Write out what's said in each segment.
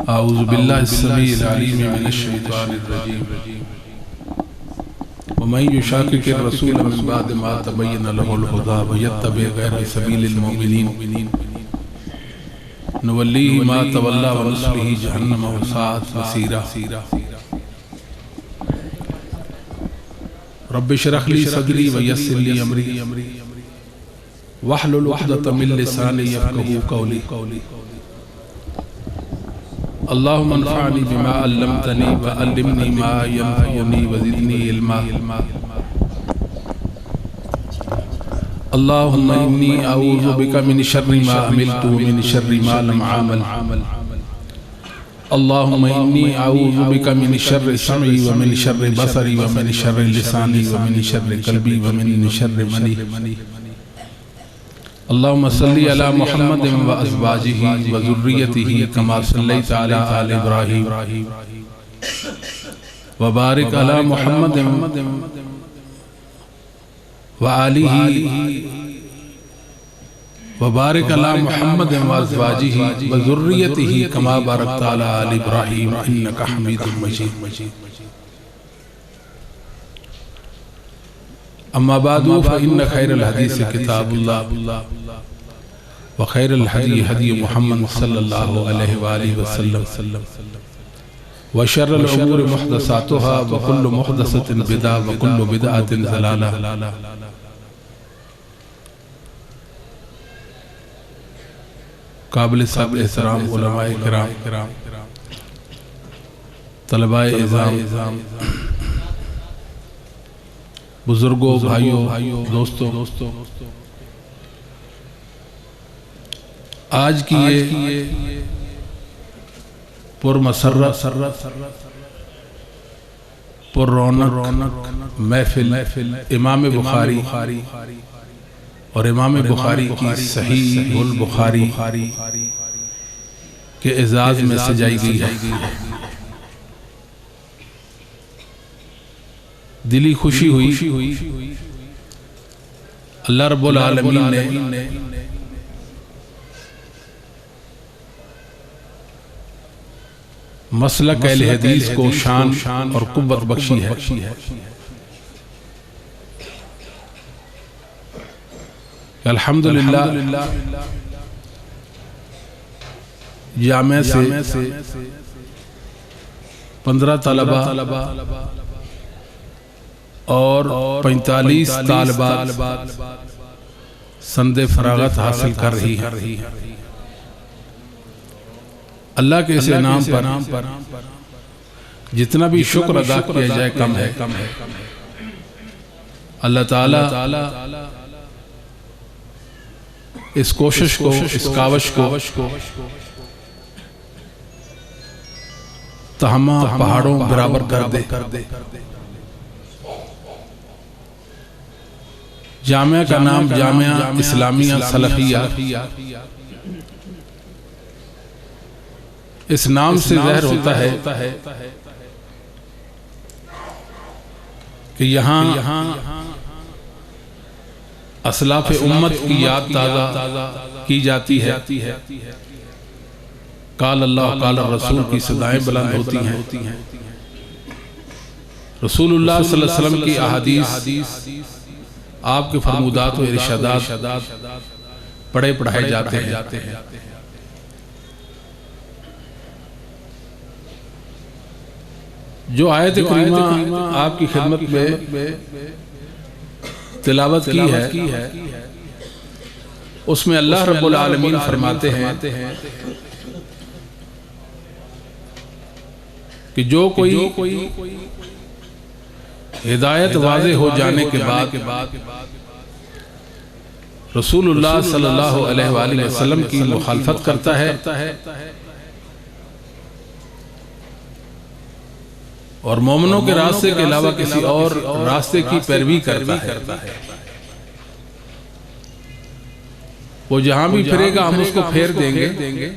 اعوذ باللہ السمیع العلیم من الشیطان الرجیم ومن یشاقق الرسول من بعد ما تبین له الہدی ویتبع غیر سبیل المؤمنین نولیہ ما تولی ونصلہ جہنم وساءت مصیرا رب اشرح لی صدری ویسر لی امری واحلل عقدۃ من لسانی یفقہوا قولی اللہم انفعنی بما علمتنی وعلمنی ما ینفعنی وزدنی علما اللہم انی اعوذ بک من شر ما عملت ومن شر ما لم اعمل اللہم انی اعوذ بک من شر سمعی ومن شر بصری ومن شر لسانی ومن شر قلبی ومن شر منی اللہم صلی علی محمد و ازواجہ و ذریتہ کما صلیت علی آل ابراہیم و بارک علی محمد و آلہ و بارک علی محمد و ازواجہ و ذریتہ کما بارکت علی آل ابراہیم انکا حمید مجید اما بعد فإن خیر الحدیث کتاب اللہ وخیر الحدی حدی محمد صلی اللہ علیہ وآلہ وسلم وشر الامور محدثاتها وكل محدثة بدعة وكل بدعة ضلالة قابل صاحب احترام علماء کرام طلباء اعزام بزرگوں بھائیوں دوستوں آج کی یہ پر مسرت پر رونق محفل امام بخاری اور امام بخاری کی صحیح البخاری کے اعزاز میں سجائی گئی ہے دلی خوشی ہوئی اللہ رب العالمین نے مسلک اہل حدیث کو شان اور قوت بخشی ہے الحمدللہ جامعہ سے 15 طلبہ اور 45 طالبات سند فراغت حاصل کر رہی ہے اللہ کے اس انعام پر جتنا بھی شکر ادا کیا جائے کم ہے اللہ تعالی اس کوشش کو اس کاوش کو تہمہ پہاڑوں برابر کر دے جامعہ کا نام جامعہ اسلامیہ سلفیہ اس نام سے ظاہر ہوتا ہے کہ یہاں اسلاف امت کی یاد تازہ کی جاتی ہے قال اللہ قال رسول کی صدائیں بلند ہوتی ہیں رسول اللہ صلی اللہ علیہ وسلم کی احادیث آپ کے فرمودات و ارشادات پڑھائے جاتے ہیں جو آیت کریمہ آپ کی خدمت میں تلاوت کی ہے اس میں اللہ رب العالمین فرماتے ہیں کہ جو کوئی ہدایت واضح ہو جانے کے بعد رسول اللہ صلی اللہ علیہ وآلہ وسلم کی مخالفت کرتا ہے اور مومنوں کے راستے کے علاوہ کسی اور راستے کی پیروی کرتا ہے وہ جہاں بھی پھرے گا ہم اس کو پھیر دیں گے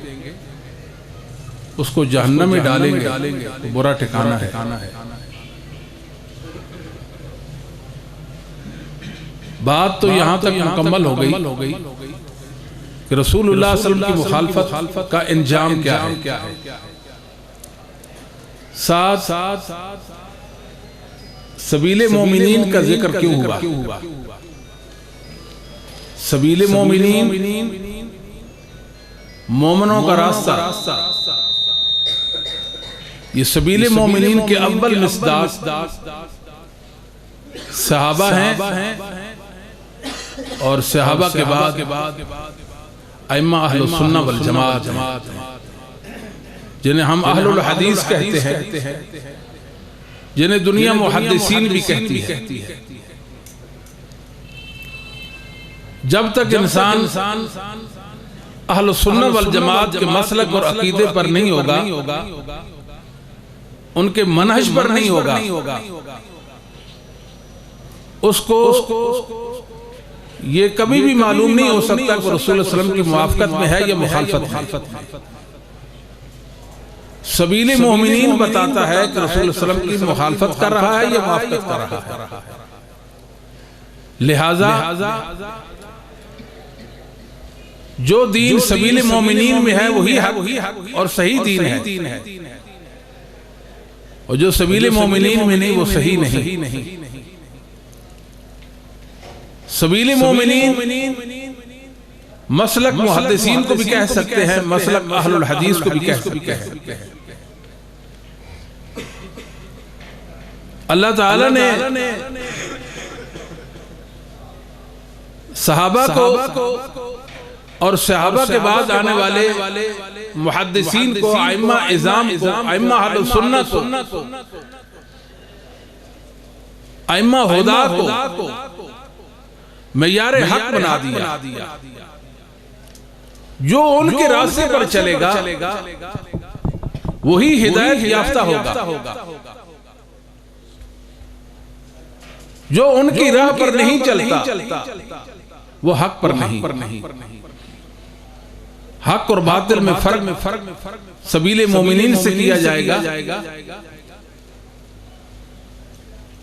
اس کو جہنم میں ڈالیں گے برا ٹھکانہ ہے بات تو یہاں تک مکمل ہو گئی کہ رسول اللہ صلی اللہ علیہ وسلم کی مخالفت کا انجام کیا ہے ساتھ سبیل مومنین کا ذکر کیوں ہوا؟ سبیل مومنین مومنوں کا راستہ، یہ سبیل مومنین کے اول مصداق صحابہ ہیں، اور صحابہ کے بعد ائمہ اہل السنہ والجماعت جنہیں ہم اہل الحدیث کہتے ہیں، جنہیں دنیا محدثین بھی کہتی ہے۔ جب تک انسان اہل السنہ والجماعت کے مسلک اور عقیدے پر نہیں ہوگا، ان کے منہج پر نہیں ہوگا، اس کو یہ کبھی بھی معلوم نہیں ہو سکتا کہ رسول اللہ صلی اللہ علیہ وسلم کی موافقت میں ہے یا مخالفت میں۔ سبیل مومنین بتاتا ہے کہ رسول اللہ صلی اللہ علیہ وسلم کی مخالفت کر رہا ہے یا موافقت کر رہا ہے۔ لہذا جو دین سبیل مومنین میں ہے وہی حق اور صحیح دین ہے، اور جو سبیل مومنین میں نہیں وہ صحیح نہیں۔ سبیل مومنین مسلک محدثین کو بھی کہہ سکتے ہیں، مسلک اہل الحدیث کو بھی کہہ سکتے ہیں۔ اللہ تعالیٰ نے صحابہ کو اور صحابہ کے بعد آنے والے محدثین کو، ائمہ اعظام کو، ائمہ اہل السنہ کو، ائمہ ہدا کو معیار حق بنا دیا۔ جو ان کے راستے پر چلے گا وہی ہدایت یافتہ ہوگا، جو ان کی راہ پر نہیں چلتا وہ حق پر نہیں۔ حق اور باطل میں فرق سبیل مومنین سے کیا جائے گا۔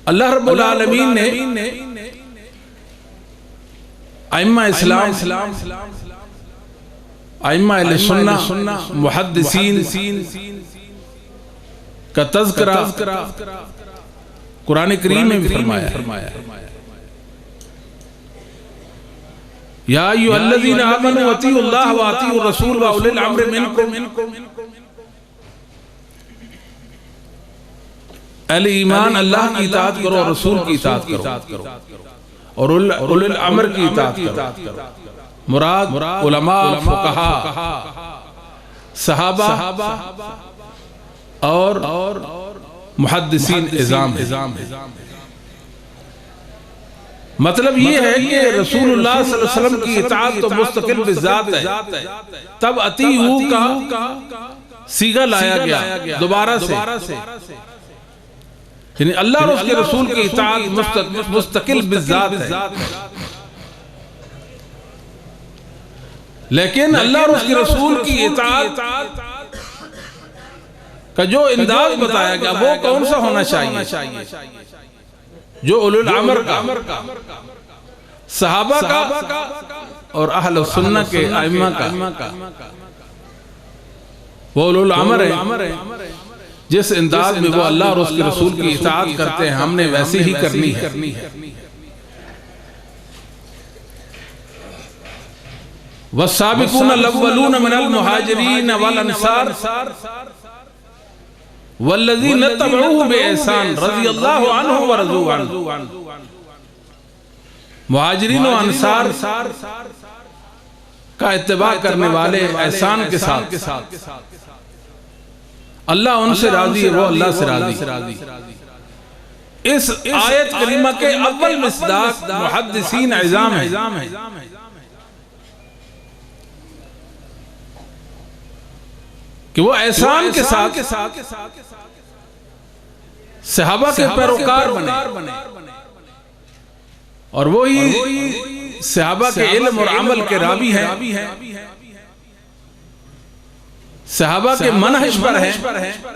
اللہ رب العالمین نے ائمہ اسلام، ائمہ اہل سنہ، محدثین کا تذکرہ قرآن کریم میں بھی فرمایا۔ یا ایھا الذین آمنوا اطیعوا اللہ واطیعوا الرسول واولی الامر منکم۔ اہل ایمان اللہ کی اطاعت کرو اور رسول کی اطاعت کرو، اور اولی الامر کی اطاعت کرو۔ مراد علماء، فقہاء، صحابہ اور محدثین اعظام ہیں۔ مطلب یہ ہے کہ رسول اللہ صلی اللہ علیہ وسلم کی اطاعت تو مستقل بذات ہے، تب اطیعوا کا صیغہ لایا گیا دوبارہ سے، یعنی اللہ اور اس کے رسول کی اطاعت مستقل بذات ہے، لیکن اللہ اور اس کے رسول کی اطاعت کا جو انداز بتایا گیا وہ کون سا ہونا چاہیے؟ جو اولو الامر کا، صحابہ کا اور اہل السنہ کے ائمہ کا، وہ اولو الامر ہے۔ جس انداز میں وہ اللہ اور اس کے رسول کی اطاعت کرتے ہیں ہم نے ویسے ہی کرنی ہے۔ والسابقون الاولون من المہاجرین والانصار والذین اتبعوہ بإحسان رضی اللہ عنہ ورضوا عنہ۔ مہاجرین و انصار کا اتباع کرنے والے احسان کے ساتھ، اللہ ان سے راضی ہے، وہ اللہ سے راضی۔ اس آیت کریمہ کے اول مصداق محدثین اعظام ہیں، کہ وہ احسان کے ساتھ صحابہ کے پیروکار بنے، اور وہی صحابہ کے علم اور عمل کے راوی ہیں، صحابہ کے منہج پر ہیں،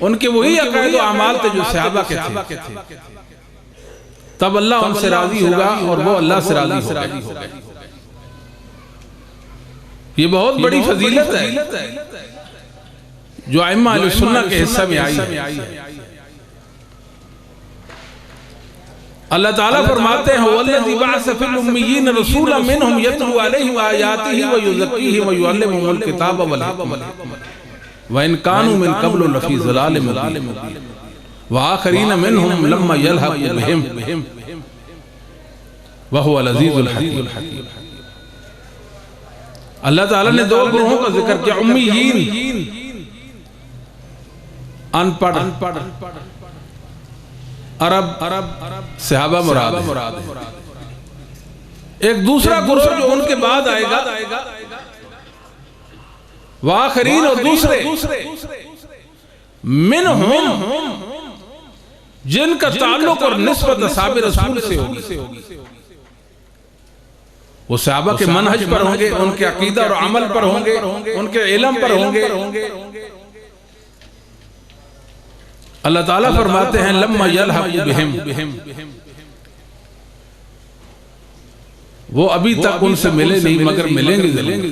ان کے وہی عقائد و اعمال تھے جو صحابہ کے تھے، تب اللہ ان سے راضی ہوگا اور وہ اللہ سے راضی ہوگا۔ یہ بہت بڑی فضیلت ہے جو ائمہ اہل سنہ کے حصہ میں آئی ہے۔ اللہ تعالیٰ فرماتے ہیں وَالَّذِي بَعَثَ فِي الْأُمِّيِّينَ رَسُولًا مِّنْهُمْ يَتْلُو عَلَيْهِمْ آيَاتِهِ وَيُزَكِّيهِمْ وَيُعَلِّمُهُمُ الْكِتَابَ وَالْحِكْمَةَ وَإِنْ كَانُوا مِنْ قَبْلُ لَفِي ضَلَالٍ مُبِينٍ وَآخَرِينَ مِنْهُمْ لَمَّا يَلْحَقُوا بِهِمْ وَهُوَ الْعَزِيزُ الْحَكِيمُ۔ اللہ تعالیٰ نے دو گروہوں کا ذکر کیا، امیین، ان پڑھ، عرب صحابہ مراد ہے۔ ایک دوسرا گروہ جو ان کے بعد آئے گا، وآخرین، اور دوسرے منہم، جن کا تعلق اور نسبت اصحاب رسول سے ہوگی، وہ صحابہ کے منہج پر ہوں گے، ان کے عقیدہ اور عمل پر ہوں گے، ان کے علم پر ہوں گے۔ اللہ تعالیٰ فرماتے ہیں لَمَّا يَلْحَقُوا بِهِمْ، وہ ابھی تک ان سے ملے نہیں مگر ملیں گے ضرور۔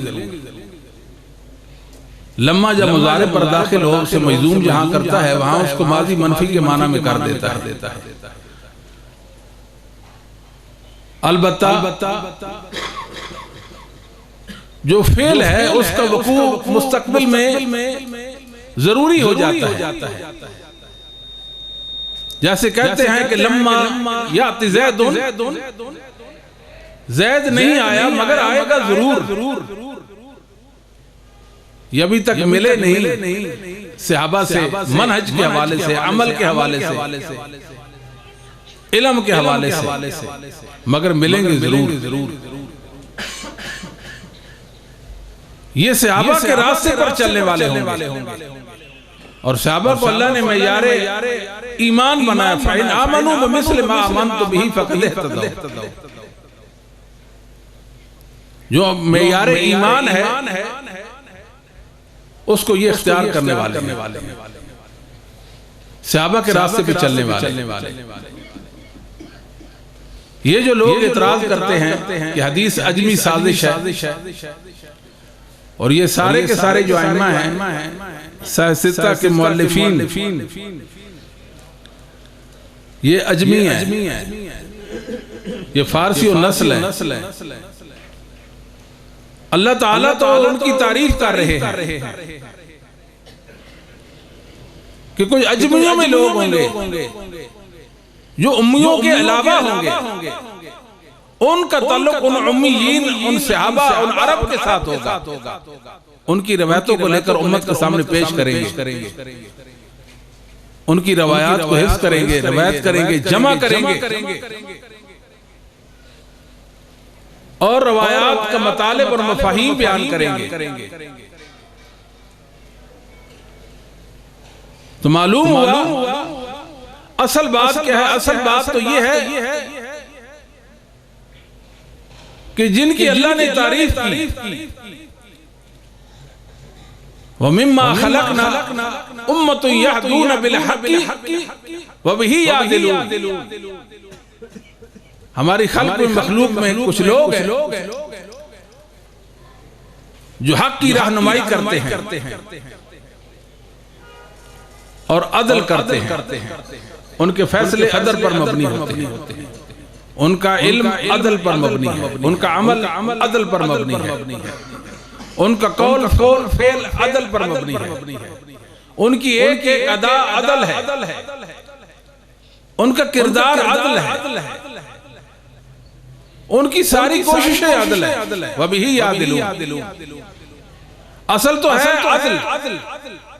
لما جب مضارع پر داخل ہو اسے مجزوم جہاں کرتا ہے وہاں اس کو ماضی منفی کے معنی میں کر دیتا ہے۔ البتہ جو فعل ہے اس کا وقوع مستقبل میں ضروری ہو جاتا ہے، جیسے کہتے ہیں کہ لما یاتی زیدن، زید نہیں آیا مگر آئے گا ضرور۔ یہ ابھی تک ملے نہیں صحابہ سے، منہج کے حوالے سے، عمل کے حوالے سے، علم کے حوالے سے، مگر ملیں گے ضرور۔ یہ صحابہ کے راستے پر چلنے والے ہوں گے، اور صحابہ کو اللہ نے معیار ایمان بنایا، فَإِنْ آمَنُوا بِمِثْلِ مَا آمَنْتُ بِهِ فَقَدِ اهْتَدَوْا۔ جو معیار ایمان ہے اس کو یہ اختیار کرنے والے ہیں، صحابہ کے راستے پہ چلنے والے۔ یہ جو لوگ اعتراض کرتے ہیں کہ حدیث عجمی سازش ہے، اور یہ سارے کے سارے جو ائمہ ہیں ستہ کے مؤلفین یہ عجمی ہیں، یہ فارسی و نسل ہیں، اللہ تعالیٰ تو ان کی تعریف کر رہے ہیں کہ کچھ عجمیوں میں لوگ ہوں گے جو امیوں کے علاوہ ہوں گے، ان کا تعلق ان امیین، ان صحابہ، ان عرب کے ساتھ ہوگا، ان کی روایتوں کو لے کر امت کے سامنے پیش کریں گے، ان کی روایات کو حفظ کریں گے، روایت کریں گے، جمع کریں گے، اور روایات کا مطالب اور مفاہیم بیان کریں گے۔ تو معلوم ہوا اصل بات کیا ہے؟ اصل بات تو یہ ہے کہ جن کی اللہ نے تعریف کی، وَمِمَّا خَلَقْنَا أُمَّةٌ يَهْدُونَ بِالْحَقِّ وَبِهِ يَعْدِلُونَ۔ ہماری خلق میں، مخلوق میں کچھ لوگ ہیں جو حق کی رہنمائی کرتے ہیں اور عدل کرتے ہیں، ان کے فیصلے عدل پر مبنی ہوتے ہیں، ان کا علم عدل پر مبنی ہے، ان کا عمل عدل پر مبنی ہے، ان کا قول فعل عدل پر مبنی ہے، ان کی ایک ایک ادا عدل ہے، ان کا کردار عدل ہے، ان کی ساری کوششیں عدل ہے، وَبِهِ يَعْدِلُونَ۔ اصل تو ہے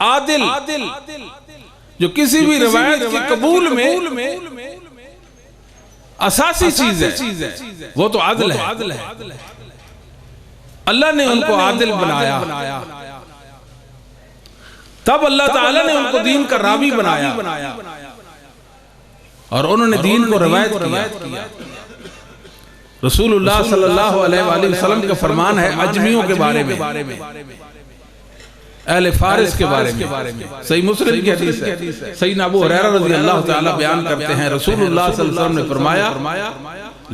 عادل، جو کسی بھی روایت کے قبول میں اساسی چیز ہے وہ تو عدل ہے۔ اللہ نے ان کو عادل بنایا، تب اللہ تعالیٰ نے ان کو دین کا راوی بنایا، اور انہوں نے دین کو روایت کیا۔ رسول اللہ صلی اللہ علیہ وآلہ وسلم کا فرمان ہے عجمیوں کے بارے میں، اہل فارس کے بارے میں، صحیح مسلم کی حدیث ہے، سیدنا ابو ہریرہ رضی اللہ تعالیٰ بیان کرتے ہیں رسول اللہ صلی اللہ علیہ وسلم نے فرمایا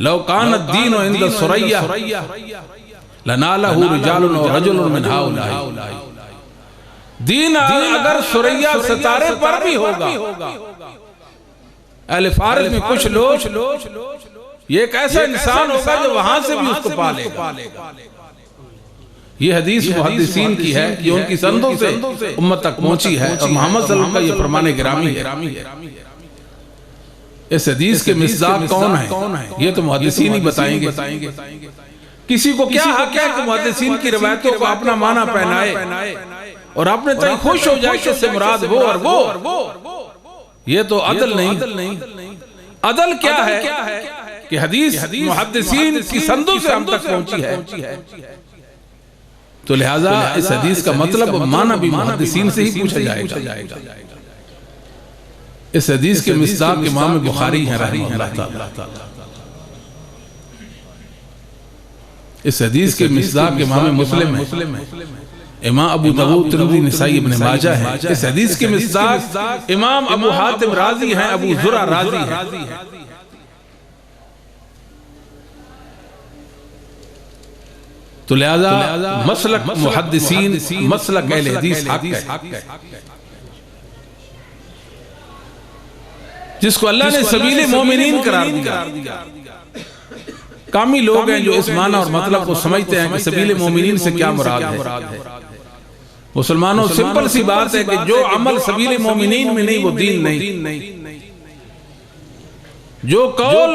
لو کان الدین عند الثریہ لنالہ رجال و رجل من ہؤلاء۔ دین اگر ثریا ستارے پر بھی ہوگا، اہل فارس میں کچھ لوگ، یہ ایک ایسا انسان ہوگا جو وہاں سے بھی اس کو پالے گا۔ یہ حدیث محدثین کی ہے، یہ ان کی سندوں سے امت تک پہنچی ہے، اور محمد صلی اللہ علیہ وسلم کا یہ فرمان گرامی ہے۔ اس حدیث کے مصداق کون ہیں؟ یہ تو محدثین ہی بتائیں گے۔ کسی کو کیا حق ہے کہ محدثین کی روایتوں کو اپنا معنی پہنائے اور اپنے تئیں خوش ہو جائے کہ اس سے مراد وہ اور وہ؟ یہ تو عدل نہیں۔ عدل کیا ہے کہ حدیث محدثین کی سندوں سے ہم تک پہنچی ہے، تو لہٰذا اس حدیث کا مطلب معنی بھی محدثین سے ہی پوچھا جائے گا۔ اس حدیث کے مصداق امام بخاری ہیں رحمہ اللہ تعالی۔ اس حدیث کے مصداق امام مسلم ہیں، امام ابو داؤد، ترمذی، نسائی، ابن ماجہ ہیں۔ اس حدیث کے مصداق امام ابو حاتم رازی ہیں، ابو زرع رازی ہیں۔ تو لہذا مسلک محدثین، مسلک اہل حدیث حق ہے، جس کو اللہ نے سبیل مومنین قرار دیا۔ کامی لوگ ہیں جو اس معنی اور مطلب کو سمجھتے ہیں کہ سبیل مومنین سے کیا مراد ہے۔ مسلمانوں سمپل سی بات ہے کہ جو عمل سبیل مومنین میں نہیں وہ دین نہیں، جو قول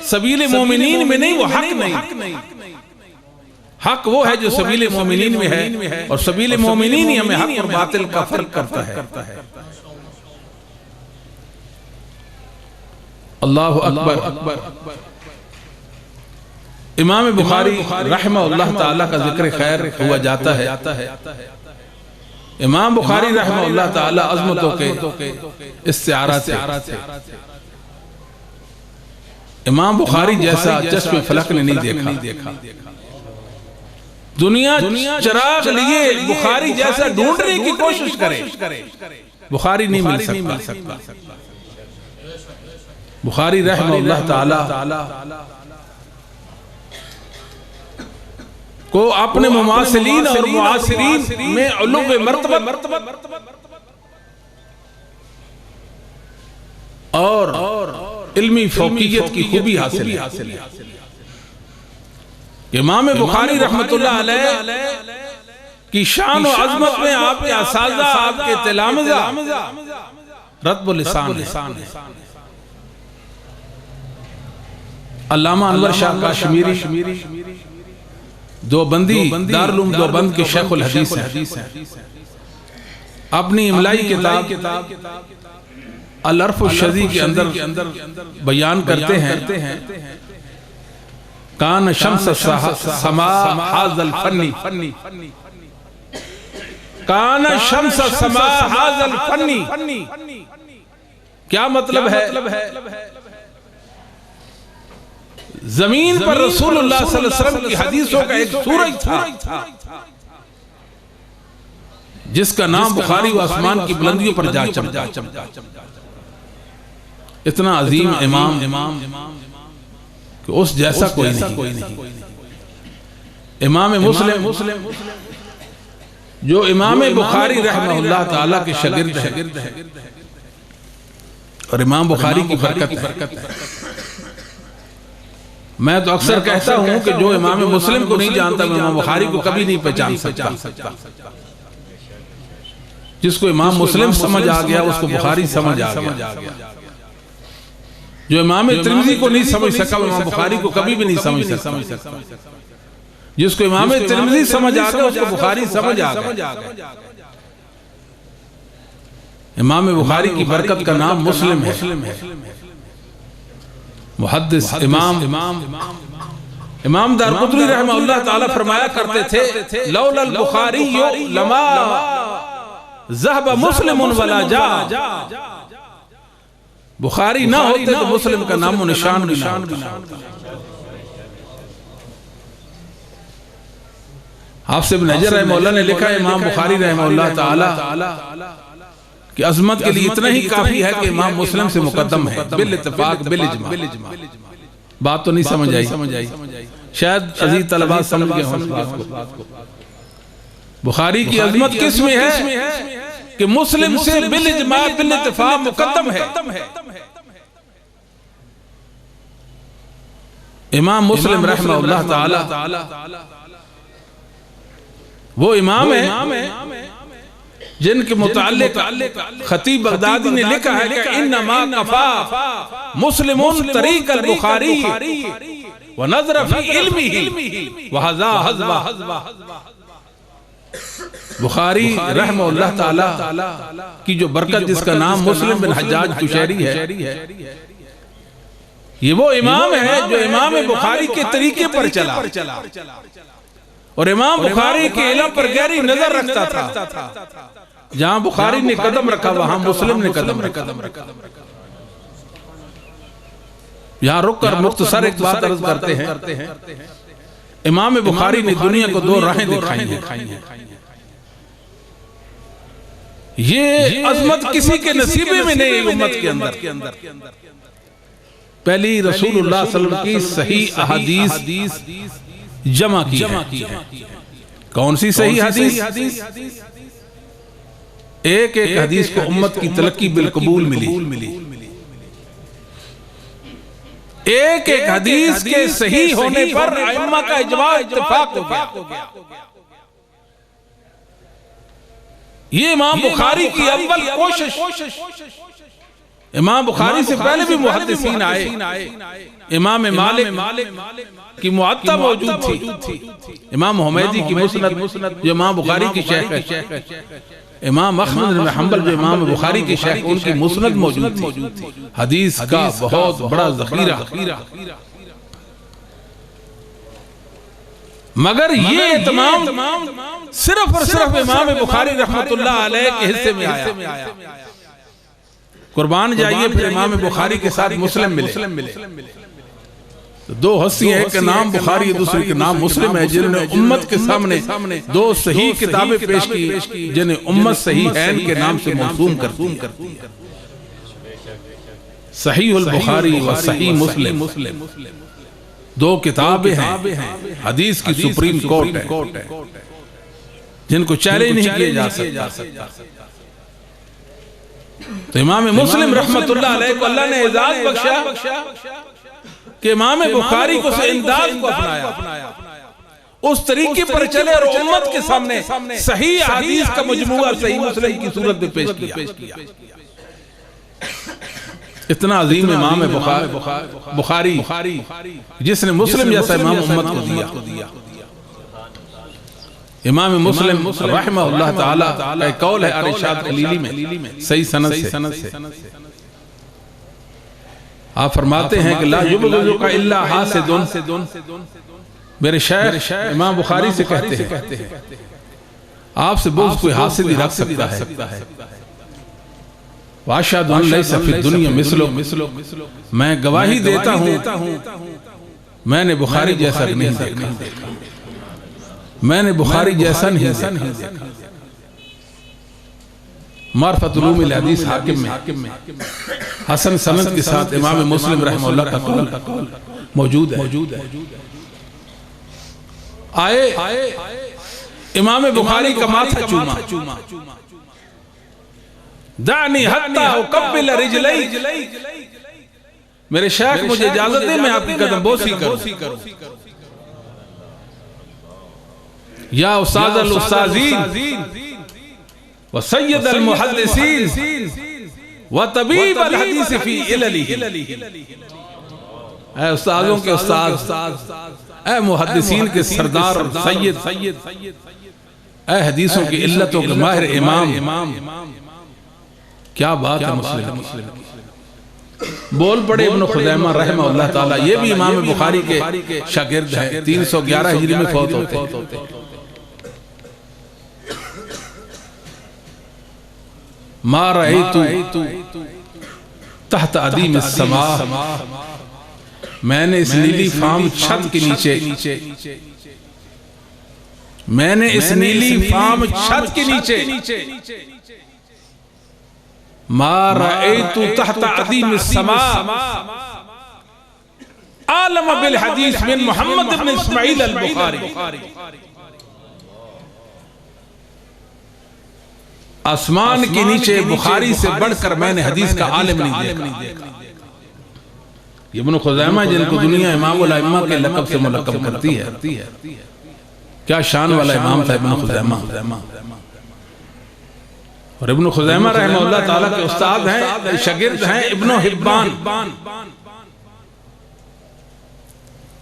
سبیل مومنین میں نہیں وہ حق نہیں۔ حق وہ ہے جو سبیل مومنین میں ہے، اور سبیل مومنین ہی ہمیں حق اور باطل کا فرق کرتا ہے۔ اللہ اکبر۔ امام بخاری رحمہ اللہ تعالیٰ کا ذکر خیر ہوا جاتا ہے۔ امام بخاری رحمہ اللہ تعالیٰ عظمتوں کے استعارہ تھے۔ امام بخاری جیسا چشم فلک نے نہیں دیکھا۔ دنیا چراغ لیے بخاری جیسا ڈھونڈنے کی کوشش کرے، بخاری نہیں مل سکتا۔ بخاری رحمہ اللہ تعالی کو اپنے مماثلین اور معاصرین میں علو مرتبہ اور علمی فوقیت کی خوبی حاصل ہے۔ امام بخاری رحمت اللہ علیہ کی شان و عظمت میں آپ کے اساتذہ، آپ کے تلامذہ رطب اللسان ہے۔ علامہ انور شاہ کاشمیری دیوبندی، دارالعلوم دیوبند کے شیخ الحدیث ہیں۔ اپنی املائی کتاب العرف الشذی کے اندر بیان کرتے ہیں، کان شمس سما حاز الفنی، کان شمس سما حاز الفنی۔ کیا مطلب ہے؟ زمین پر رسول اللہ صلی اللہ علیہ وسلم کی حدیثوں کا ایک سورج تھا جس کا نام بخاری و آسمان کی بلندیوں پر جا چمکا۔ اتنا عظیم امام کہ اس جیسا کوئی نہیں۔ امام مسلم جو امام بخاری رحمہ اللہ تعالیٰ کے شاگرد ہیں، اور امام بخاری کی برکت ہے۔ میں تو اکثر کہتا ہوں کہ جو امام مسلم کو نہیں جانتا وہ امام بخاری کو کبھی نہیں پہچان سکتا۔ جس کو امام مسلم سمجھ آ گیا اس کو بخاری سمجھ آ گیا۔ جو امام ترمذی کو نہیں سمجھ سکا وہ امام بخاری کو کبھی بھی نہیں سمجھ سکتا۔ جس کو امام ترمذی سمجھ آ گیا اس کو بخاری سمجھ آ گیا۔ امام بخاری کی برکت کا نام مسلم ہے۔ محدث امام دارقطنی رحمہ اللہ تعالی فرمایا کرتے تھے، لولا البخاری لما ذهب مسلم ولا جاء۔ بخاری نہ ہوتے تو مسلم کا نام و نشان بھی نہ ہوتا۔ حافظ ابن حجر رحمہ اللہ نے لکھا ہے امام بخاری رحمہ اللہ تعالی کہ عظمت کے لیے اتنا ہی کافی ہے کہ امام مسلم سے مقدم ہے بالاتفاق بالاجماع۔ بات تو نہیں سمجھ آئی؟ شاید عزیز طلباء سمجھ گئے ہوں اس بات کو۔ بخاری کی عظمت کس میں ہے کہ مسلم سے بالاجماع بالاتفاق مقدم ہے. امام مسلم رحمہ اللہ تعالی وہ امام ہے جن کے متعلق خطیب بغدادی نے لکھا ہے کہ انما کفا مسلم طریق البخاری ونظر فی علمہ وہذا حذبہ. بخاری رحمہ اللہ تعالی کی جو برکت جس کا نام مسلم بن حجاج قشیری ہے، یہ وہ امام ہے جو امام بخاری کے طریقے پر چلا اور امام بخاری کے علم پر گہری نظر رکھتا تھا. جہاں بخاری نے قدم رکھا وہاں مسلم نے قدم رکھا. یہاں رک کر مختصر ایک بات عرض کرتے ہیں. امام بخاری نے دنیا کو دو راہیں دکھائی ہیں. یہ عظمت کسی کے نصیبے میں نہیں امت کے اندر. پہلی رسول اللہ صلی اللہ علیہ وسلم کی صحیح احادیث جمع کی ہے. کون سی صحیح حدیث؟ ایک حدیث کو امت کی تلقی بالقبول ملی. ایک حدیث کے صحیح ہونے پر ائمہ کا اجماع اتفاق ہو گیا. یہ امام بخاری کی اول کوشش. امام بخاری سے پہلے بھی محدثین آئے. امام مالک کی معطا موجود تھی. امام حمیدی کی مسند جو امام بخاری کی شیخ ہے. امام احمد بن حنبل جو امام بخاری کی شیخ ان کی مسند موجود تھی. حدیث کا بہت بڑا ذخیرہ. مگر یہ اہتمام صرف اور صرف امام بخاری رحمت اللہ علیہ کے حصے میں آیا. قربان جائیے پھر امام بخاری کے ساتھ مسلم ملے. دو ہستی ہیں، ایک کا نام بخاری ہے دوسرے کا نام مسلم ہے، جنہوں نے امت کے سامنے دو صحیح کتابیں پیش کی جنہیں امت صحیح ہین کے نام سے موسوم کرتی. صحیح البخاری و صحیح مسلم دو کتابیں ہیں، حدیث کی سپریم کورٹ ہے جن کو چیلنج نہیں کیا جا سکتا. تو امام مسلم رحمت اللہ علیہ کو اللہ نے اعزاز بخشا کہ امام بخاری کو سے انداز کو اپنایا، اس طریقے پر چلے اور امت کے سامنے صحیح حدیث کا مجموعہ صحیح مسلم کی صورت میں پیش کیا. اتنا عظیم امام بخاری جس نے مسلم جیسا امام امت کو دیا. امام مسلم رحمہ اللہ تعالی ایک قول ہے ارشاد خلیلی میں صحیح سند سے آپ فرماتے ہیں کہ لا یبغضک الا حاسد. میرے شیخ امام بخاری سے کہتے ہیں آپ سے بغض کوئی حاسد ہی رکھ سکتا ہے. واشہد ان لیس فی الدنیا مثلک، میں گواہی دیتا ہوں میں نے بخاری جیسا نہیں دیکھا. میں نے بخاری جیسا نہیں دیکھا. معرفت علوم الحدیث حاکم میں حسن سند کے ساتھ امام مسلم رحمہ اللہ کا قول موجود ہے. آئے امام بخاری کا ماتھا چوما. دعنی حتی اقبل رجلی، میرے شیخ مجھے اجازت دے میں آپ کی قدم بوسی کروں. یا استاذ الاستاذین وسید المحدثین وطبیب الحدیث فی عللی. اے استاذوں کے استاذ، اے محدثین کے سردار اور سید، اے حدیثوں کی علتوں کے ماہر امام. کیا بات ہے مسلم. بول پڑے ابن خزیمہ رحمہ اللہ تعالی، یہ بھی امام بخاری کے شاگرد ہیں، 311 ہجری میں فوت ہوتے. ما رأیتو تحت عدیم السماء، میں نے اس نیلی فام چھت کے نیچے، میں نے اس نیلی فام چھت کے نیچے، ما رأیتو تحت عدیم السماء عالم بالحدیث من محمد بن اسماعیل البخاری. آسمان کے نیچے بخاری سے بڑھ کر میں نے حدیث کا عالم نہیں دیکھا. ابن خزیمہ جن کو دنیا امام الائمہ کے لقب سے ملقب کرتی ہے، کیا شان والا امام تھا ابن خزیمہ. اور ابن خزیمہ رحمہ اللہ تعالیٰ کے استاد ہیں، شاگرد ہیں ابن حبان.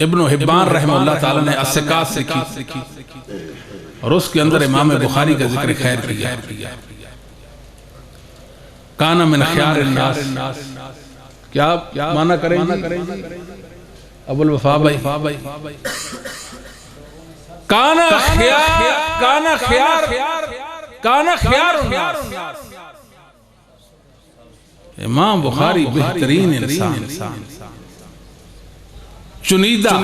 ابن حبان رحمہ اللہ تعالیٰ نے الثقات سے کی اور اس کے اندر امام بخاری کا ذکر خیر کیا. کانا من خیار الناس، کیا معنی کریں گے ابو الوفا بھائی؟ کانا خیار الناس، امام بخاری بہترین انسان، چنیدہ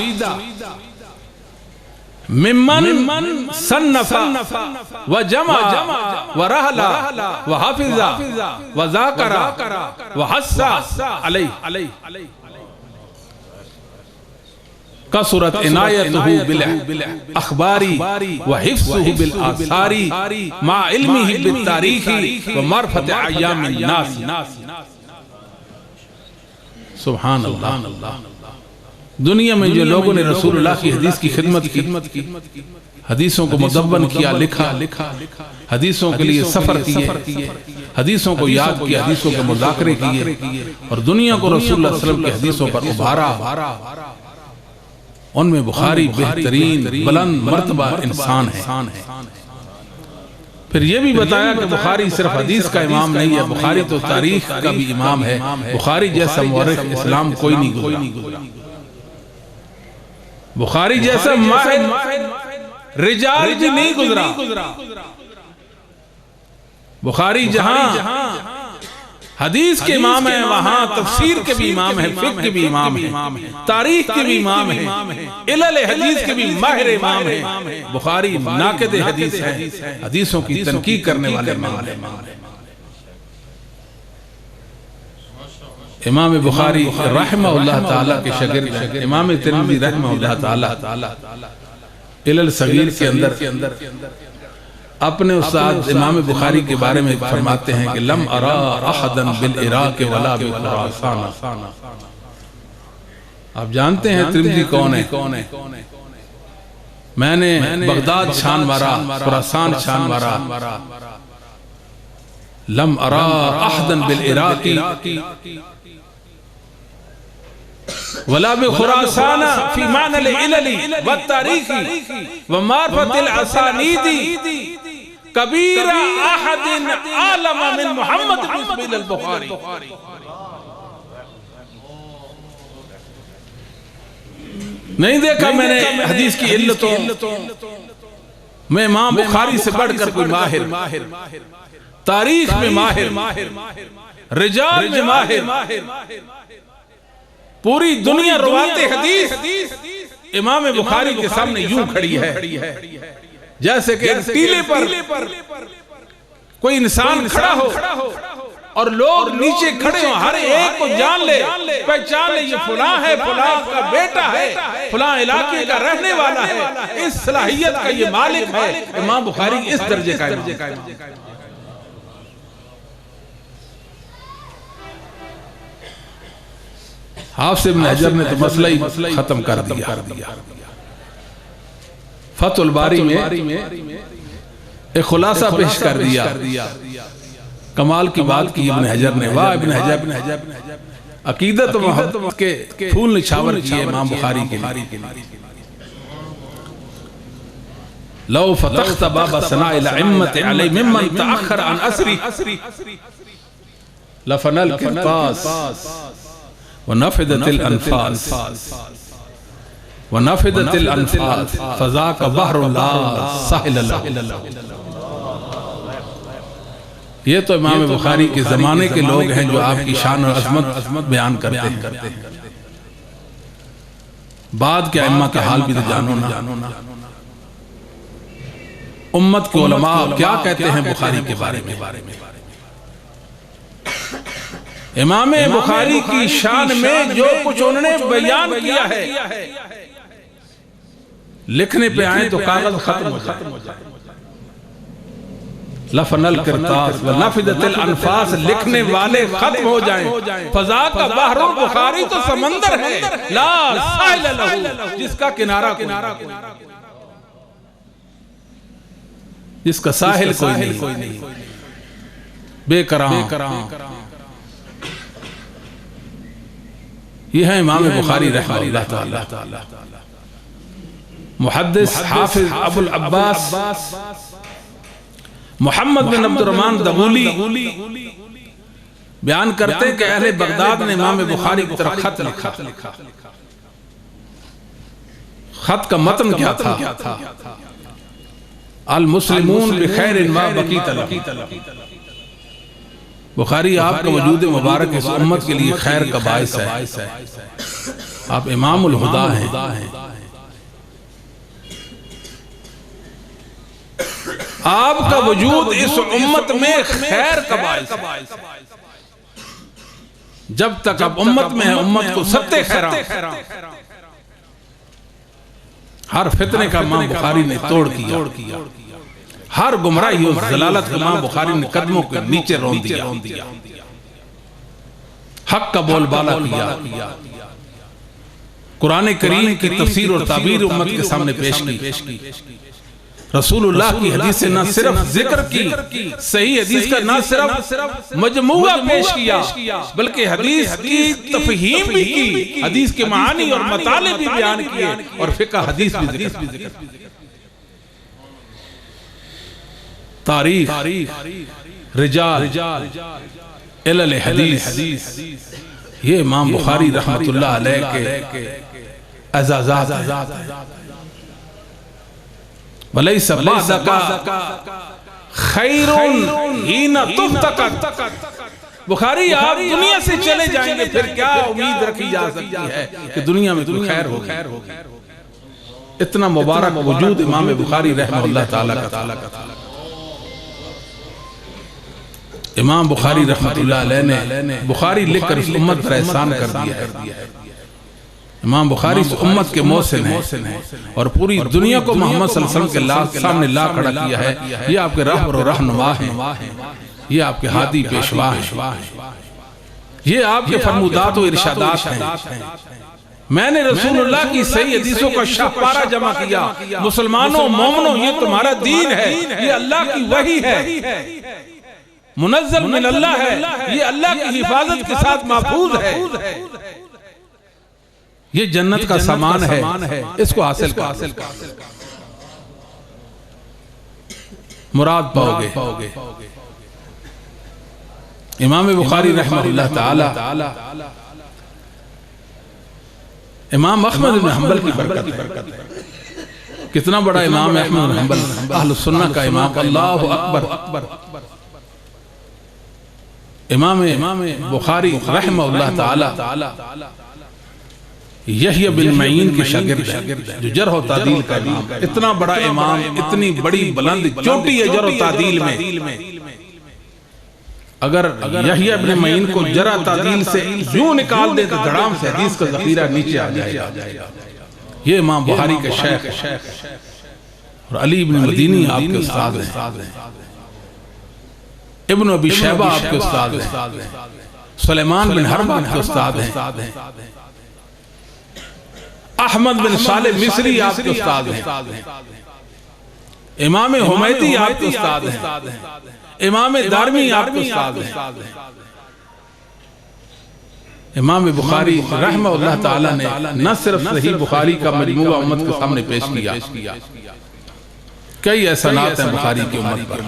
ممن صنف وجمع ورحل وحفظ وذاکر وحث علیہ. کثرت عنایتہ بالاخبار وحفظہ بالآثار مع علمہ بالتاریخ ومعرفت ایام الناس. سبحان اللہ. دنیا میں جو لوگوں نے رسول اللہ کی حدیث کی خدمت کی، حدیثوں کو مدون کیا، لکھا، حدیثوں کے لیے سفر کیے، حدیثوں کو یاد کیا، حدیثوں کے مذاکرے کیے اور دنیا کو رسول اللہ صلی اللہ علیہ وسلم کی حدیثوں پر ابھارا، ان میں بخاری بہترین بلند مرتبہ انسان ہے. پھر یہ بھی بتایا کہ بخاری صرف حدیث کا امام نہیں ہے، بخاری تو تاریخ کا بھی امام ہے. بخاری جیسا مورخ اسلام کوئی نہیں گزرا، بخاری جیسا ماہر رجال بھی نہیں گزرا. بخاری جہاں حدیث کے امام ہیں، وہاں تفسیر کے بھی امام ہیں، فقہ کے بھی امام ہیں، تاریخ کے بھی امام ہیں، علل حدیث کے بھی ماہر امام ہیں. بخاری ناقد حدیث ہیں، حدیثوں کی تنقیح کرنے والے امام ہیں. امام بخاری رحمہ اللہ تعالیٰ کے شاگرد ہیں. امام ترمذی رحمہ اللہ تعالیٰ علل صغیر کے اندر اپنے استاد امام بخاری کے بارے میں فرماتے ہیں کہ لم ارا احدا بالعراق ولا بخراسان. آپ جانتے ہیں ترمذی کون ہے؟ میں نے بغداد چھان مارا، خراسان چھان مارا. لم ارا احدا بالعراق ولا بخراسان فی معنی العلل والتاریخ ومعرفت الاسانید کبیر احد عالم من محمد بن اسماعیل البخاری. نہیں دیکھا میں نے حدیث کی علتوں میں امام بخاری سے بڑھ کر کوئی ماہر، تاریخ میں ماہر، رجال میں ماہر. پوری دنیا روایت حدیث امام بخاری کے سامنے یوں کھڑی ہے جیسے کہ ٹیلے پر کوئی انسان کھڑا ہو اور لوگ نیچے کھڑے ہوں، ہر ایک کو جان لے، پہچان لے یہ فلاں ہے، فلاں کا بیٹا ہے، فلاں علاقے کا رہنے والا ہے، اس صلاحیت کا یہ مالک ہے. امام بخاری اس درجے کا امام ہے. حافظ ابن حجر نے تو مسئلہ ہی ختم کر دیا. فتح الباری میں ایک خلاصہ پیش کر دیا. کمال کی بات کی ابن حجر نے. واہ ابن حجر، عقیدت و محبت کے پھول نچھاور کیے امام بخاری کے لیے. لو فتحت باب ثناء الائمۃ علی ممن تأخر عن عصری لفنى القرطاس ونفدت الانفاس فذاك بحر لا ساحل له. یہ تو امام بخاری کے زمانے کے لوگ ہیں جو آپ کی شان اور عظمت بیان کرتے ہیں. بعد کے ائمہ کا حال بھی تو جانو نا. امت کے علماء کیا کہتے ہیں بخاری کے بارے میں. امام بخاری کی شان میں جو کچھ انہوں نے بیان کیا ہے، لکھنے پہ آئیں تو کاغذ ختم ہو جائے. لفن القرطاس ونفدت الانفاس، لکھنے والے ختم ہو جائیں، فضا کا بحر البخاری تو سمندر ہے، لا ساحل لہو، جس کا کنارہ کوئی، جس کا ساحل کوئی نہیں، بے کرام۔ یہ ہے امام بخاری رحمہ اللہ تعالی۔ محدث حافظ ابو العباس محمد بن عبد الرحمن دغولی بیان کرتے ہیں کہ اہل بغداد نے امام بخاری کی طرف خط لکھا۔ خط کا متن کیا تھا؟ المسلمون بخیر ما بقیت لهم، بخاری آپ کا وجود مبارک اس امت کے لیے خیر کا باعث ہے، آپ امام الہدا ہیں، آپ کا وجود اس امت میں خیر کا باعث ہے، جب تک آپ امت میں ہیں امت کو ستے خیران، ہر فتنے کا امام بخاری نے توڑ کیا، ہر گمراہی اور ضلالت کا امام بخاری نے قدموں کے نیچے رون دیا، حق کا بول بالا کیا، قرآن کریم کی تفسیر اور تعبیر امت کے سامنے پیش کی، رسول اللہ کی حدیث سے نہ صرف ذکر کی، صحیح حدیث کا نہ صرف مجموعہ پیش کیا بلکہ حدیث کی تفہیم بھی کی، حدیث کے معانی اور مطالب بھی بیان کیے، اور فقہ حدیث بھی ذکر کی۔ تاریخ، رجال، علل حدیث، یہ امام بخاری رحمت اللہ علیہ کے اعزازات ہیں۔ وَلَيْسَ بَعْدَكَ خَيْرٌ حِينَ تُفْتَقَدْ، بخاری آپ دنیا سے چلے جائیں گے پھر کیا امید رکھی جا سکتی ہے کہ دنیا میں کوئی خیر ہوگی؟ اتنا مبارک وجود امام بخاری رحمہ اللہ تعالیٰ کا تھا۔ امام بخاری رحمت اللہ علیہ نے بخاری لکھ کر اس امت پر احسان کر دیا ہے۔ امام بخاری اس امت کے محسن ہیں اور پوری دنیا کو محمد صلی اللہ علیہ وسلم کے سامنے لا کھڑا کیا ہے۔ یہ آپ کے رہبر و رہنما ہیں، یہ آپ کے ہادی پیشوا ہیں، یہ آپ کے فرمودات و ارشادات ہیں۔ میں نے رسول اللہ کی صحیح حدیثوں کا شاہپارہ جمع کیا، مسلمانوں مومنوں یہ تمہارا دین ہے، یہ اللہ کی وحی ہے، منزل من اللہ ہے، یہ اللہ کی حفاظت کے ساتھ محفوظ ہے، یہ جنت کا سامان ہے، اس کو حاصل کر مراد پاؤ گے۔ امام بخاری رحمہ اللہ تعالی امام احمد بن حنبل کی برکت ہے۔ کتنا بڑا امام احمد بن حنبل، اہل السنہ کا امام، اللہ اکبر۔ امام بخاری رحمہ اللہ تعالی یحییٰ بن معین کے شاگرد ہیں، جو جرح و تعدیل کا امام، اتنا بڑا امام، اتنی بڑی بلند چوٹی ہے جرح و تعدیل میں، اگر یحییٰ بن معین کو جرح و تعدیل سے یوں نکال دے تو دھڑام سے حدیث کا ذخیرہ نیچے آ جائے گا۔ یہ امام بخاری کے شیخ اور علی بن مدینی آپ کے استاد ہیں، ابن ابی شیبہ آپ کے استاد ہیں، سلیمان بن حرب آپ کے استاد ہیں، احمد بن صالح مصری آپ کے استاد ہیں، امام حمیدی آپ کے استاد ہیں، امام دارمی آپ کے استاد ہیں۔ امام بخاری رحمہ اللہ تعالی نے نہ صرف صحیح بخاری کا مجموعہ امت کے سامنے پیش کیا، کئی احسانات ہیں بخاری کی امت پر،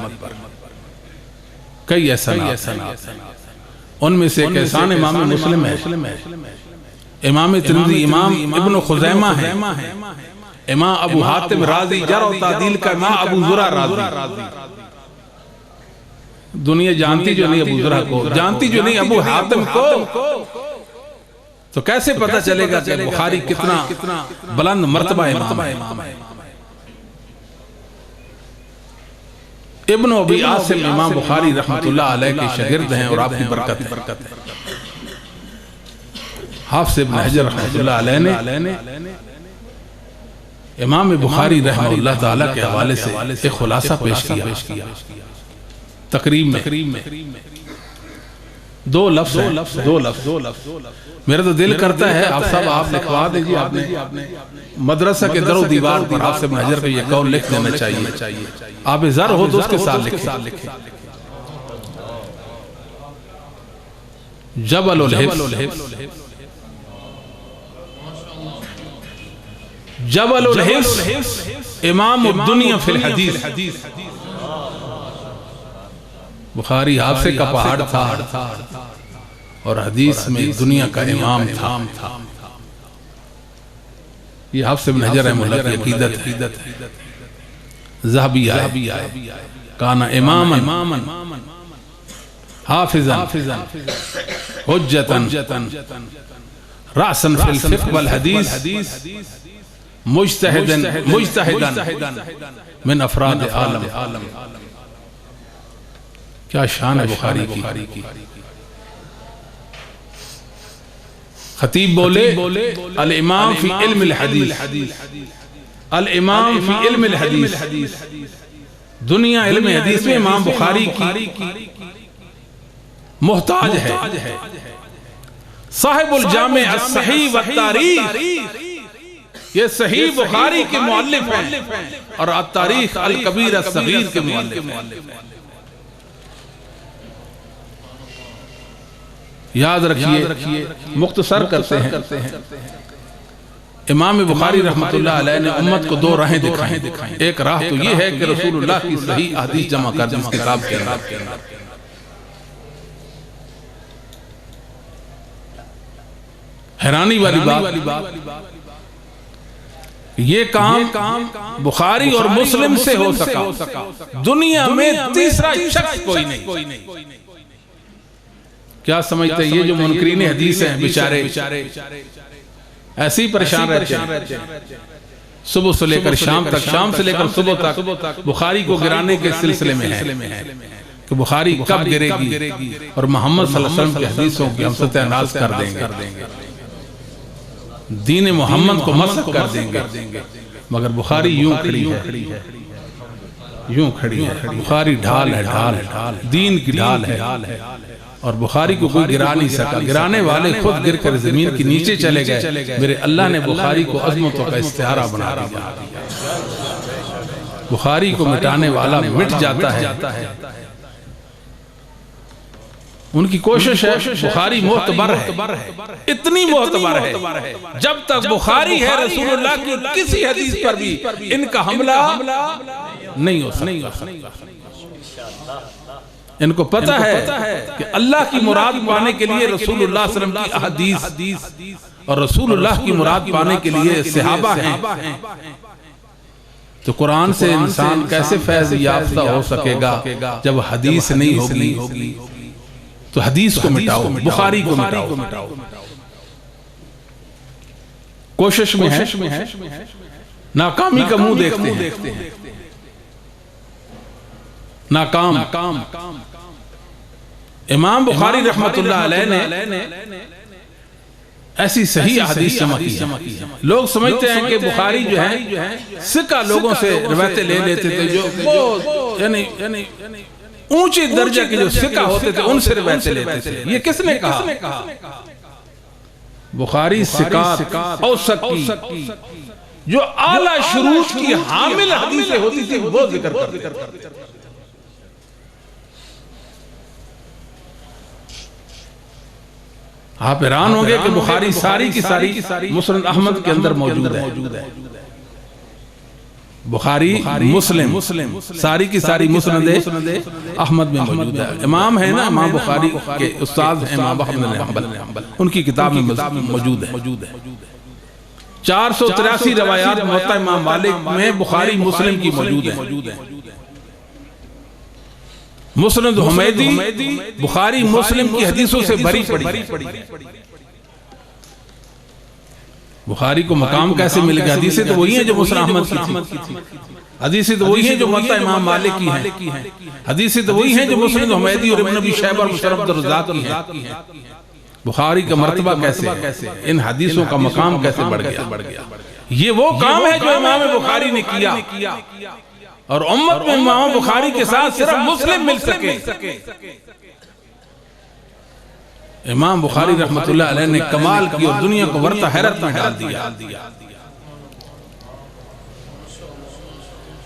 کئی احسانات ہیں، ان میں سے ایک احسان امام مسلم ہے، امام ترمذی، امام ابن خزیمہ ہے، امام ابو حاتم رازی، جرح و تعدیل کا امام ابو زرع رازی، دنیا جانتی جو نہیں ابو زرع کو، جانتی جو نہیں ابو حاتم کو، تو کیسے پتہ چلے گا کہ بخاری کتنا بلند مرتبہ امام ہے۔ ابن ابی عاصم امام بخاری رحمت اللہ علیہ کے شاگرد ہیں اور آپ کی برکت ہے۔ حافظ ابن حجر رحمت اللہ علیہ نے امام بخاری رحمہ اللہ تعالیٰ کے حوالے سے ایک خلاصہ پیش کیا۔ تقریب میں دو لفظ میرا تو دل کرتا ہے آپ صاحب آپ لکھوا دیجیے، آپ نے مدرسہ کے در و دیوار پر آپ سے حجر کو یہ قول لکھ دینا چاہیے، آپ زر ہو تو اس کے ساتھ لکھیں، جبل الحفظ، جبل الحفظ امام الدنیا فی الحدیث، بخاری حافظ کا پہاڑ تھا اور حدیث میں دنیا کا امام تھا۔ یہ حافظ بن حجر رحمہ اللہ کی عقیدت ہے۔ ذہبی آئے کانا اماما حافظا حجتا رأسا فی الفقہ والحدیث مجتہدا من افراد عالم۔ کیا شان ہے بخاری کی۔ خطیب بولے الامام فی علم الحدیث، الامام فی علم الحدیث، دنیا علم حدیث میں امام بخاری کی محتاج ہے۔ صاحب الجامع الصحیح والتاریخ، یہ صحیح بخاری کے مؤلف ہیں اور التاریخ الکبیر الصغیر کے مؤلف ہیں۔ یاد رکھیے، مختصر کرتے ہیں، امام بخاری رحمت اللہ علیہ نے امت کو دو راہیں دکھائیں۔ ایک راہ تو یہ ہے کہ رسول اللہ کی صحیح احادیث جمع کر دیں اس کتاب کے اندر۔ حیرانی والی بات، یہ کام بخاری اور مسلم سے ہو سکا، دنیا میں تیسرا شخص کوئی نہیں۔ کیا سمجھتے ہیں یہ جو منکرین حدیث ہیں بیچارے ایسے ہی پریشان رہتے ہیں، صبح سے لے کر شام تک، شام سے لے کر صبح تک بخاری کو گرانے کے سلسلے میں ہے کہ بخاری کب گرے گی اور محمد صلی اللہ علیہ وسلم کی حدیثوں کی ہم ستیہ ناز کر دیں گے، دین محمد کو مسخ کر دیں گے، مگر بخاری یوں کھڑی ہے، بخاری ڈھال ہے، دین کی ڈھال ہے، اور بخاری کو کوئی گرا نہیں سکا۔ گرانے والے خود گر کر زمین کی نیچے چلے گئے، میرے اللہ نے بخاری کو عظمتوں کا استعارہ بنا دیا۔ بخاری کو مٹانے والا مٹ جاتا ہے۔ ان کی کوشش ہے، بخاری معتبر ہے، اتنی معتبر ہے، جب تک بخاری ہے رسول اللہ کی کسی حدیث پر بھی ان کا حملہ نہیں ہو سکتا۔ ان کو پتہ ہے کہ اللہ کی مراد پانے کے لیے رسول اللہ صلی اللہ علیہ وسلم کی احادیث اور رسول اللہ کی مراد پانے کے لیے صحابہ ہیں، تو قرآن سے انسان کیسے فیض یافتہ ہو سکے گا جب حدیث نہیں ہوگی؟ تو حدیث کو مٹاؤ، بخاری کو مٹاؤ۔ کوشش میں ہے، ناکامی کا منہ دیکھتے ہیں، ناکام۔ امام بخاری رحمت اللہ علیہ نے ایسی صحیح حدیث جمع کی ہے۔ لوگ سمجھتے ہیں کہ بخاری جو ہے سکہ لوگوں سے روایتیں لے لیتے تھے، جو بہت یعنی اونچے درجہ کے جو سکہ ہوتے تھے ان سے روایتیں لیتے تھے۔ یہ کس نے کہا؟ بخاری سکات اوسط کی جو اعلیٰ شروط کی حامل حدیثیں ہوتی تھی وہ ذکر کرتے۔ آپ حیران ہوں گے کہ بخاری ساری کی ساری مسند احمد کے اندر موجود ہے۔ بخاری مسلم ساری کی ساری مسند احمد میں موجود ہے۔ امام ہے نا، امام بخاری کے استاد ہیں امام احمد بن حنبل، ان کی کتاب میں موجود ہے۔ 483 روایات موطا امام مالک میں بخاری مسلم کی موجود ہے۔ مسند حمیدی بخاری مسلم کی حدیثوں سے بھری پڑی۔ بخاری کو مقام کیسے مل گیا؟ حدیثیں تو وہی ہیں جو مسند احمد کی تھی، حدیثیں تو وہی ہیں جو موطا امام مالک کی ہیں، حدیثیں تو وہی ہیں جو مسند حمیدی اور ابن ابی شیبہ اور مصنف عبدالرزاق کی ہیں۔ بخاری کا مرتبہ کیسے، ان حدیثوں کا مقام کیسے بڑھ گیا؟ یہ وہ کام ہے جو امام بخاری نے کیا۔ اور امت میں امام بخاری کے ساتھ صرف مسلم مل سکے. امام بخاری رحمت اللہ علیہ نے کمال کی اور دنیا کو ورطہ حیرت میں ڈال دیا.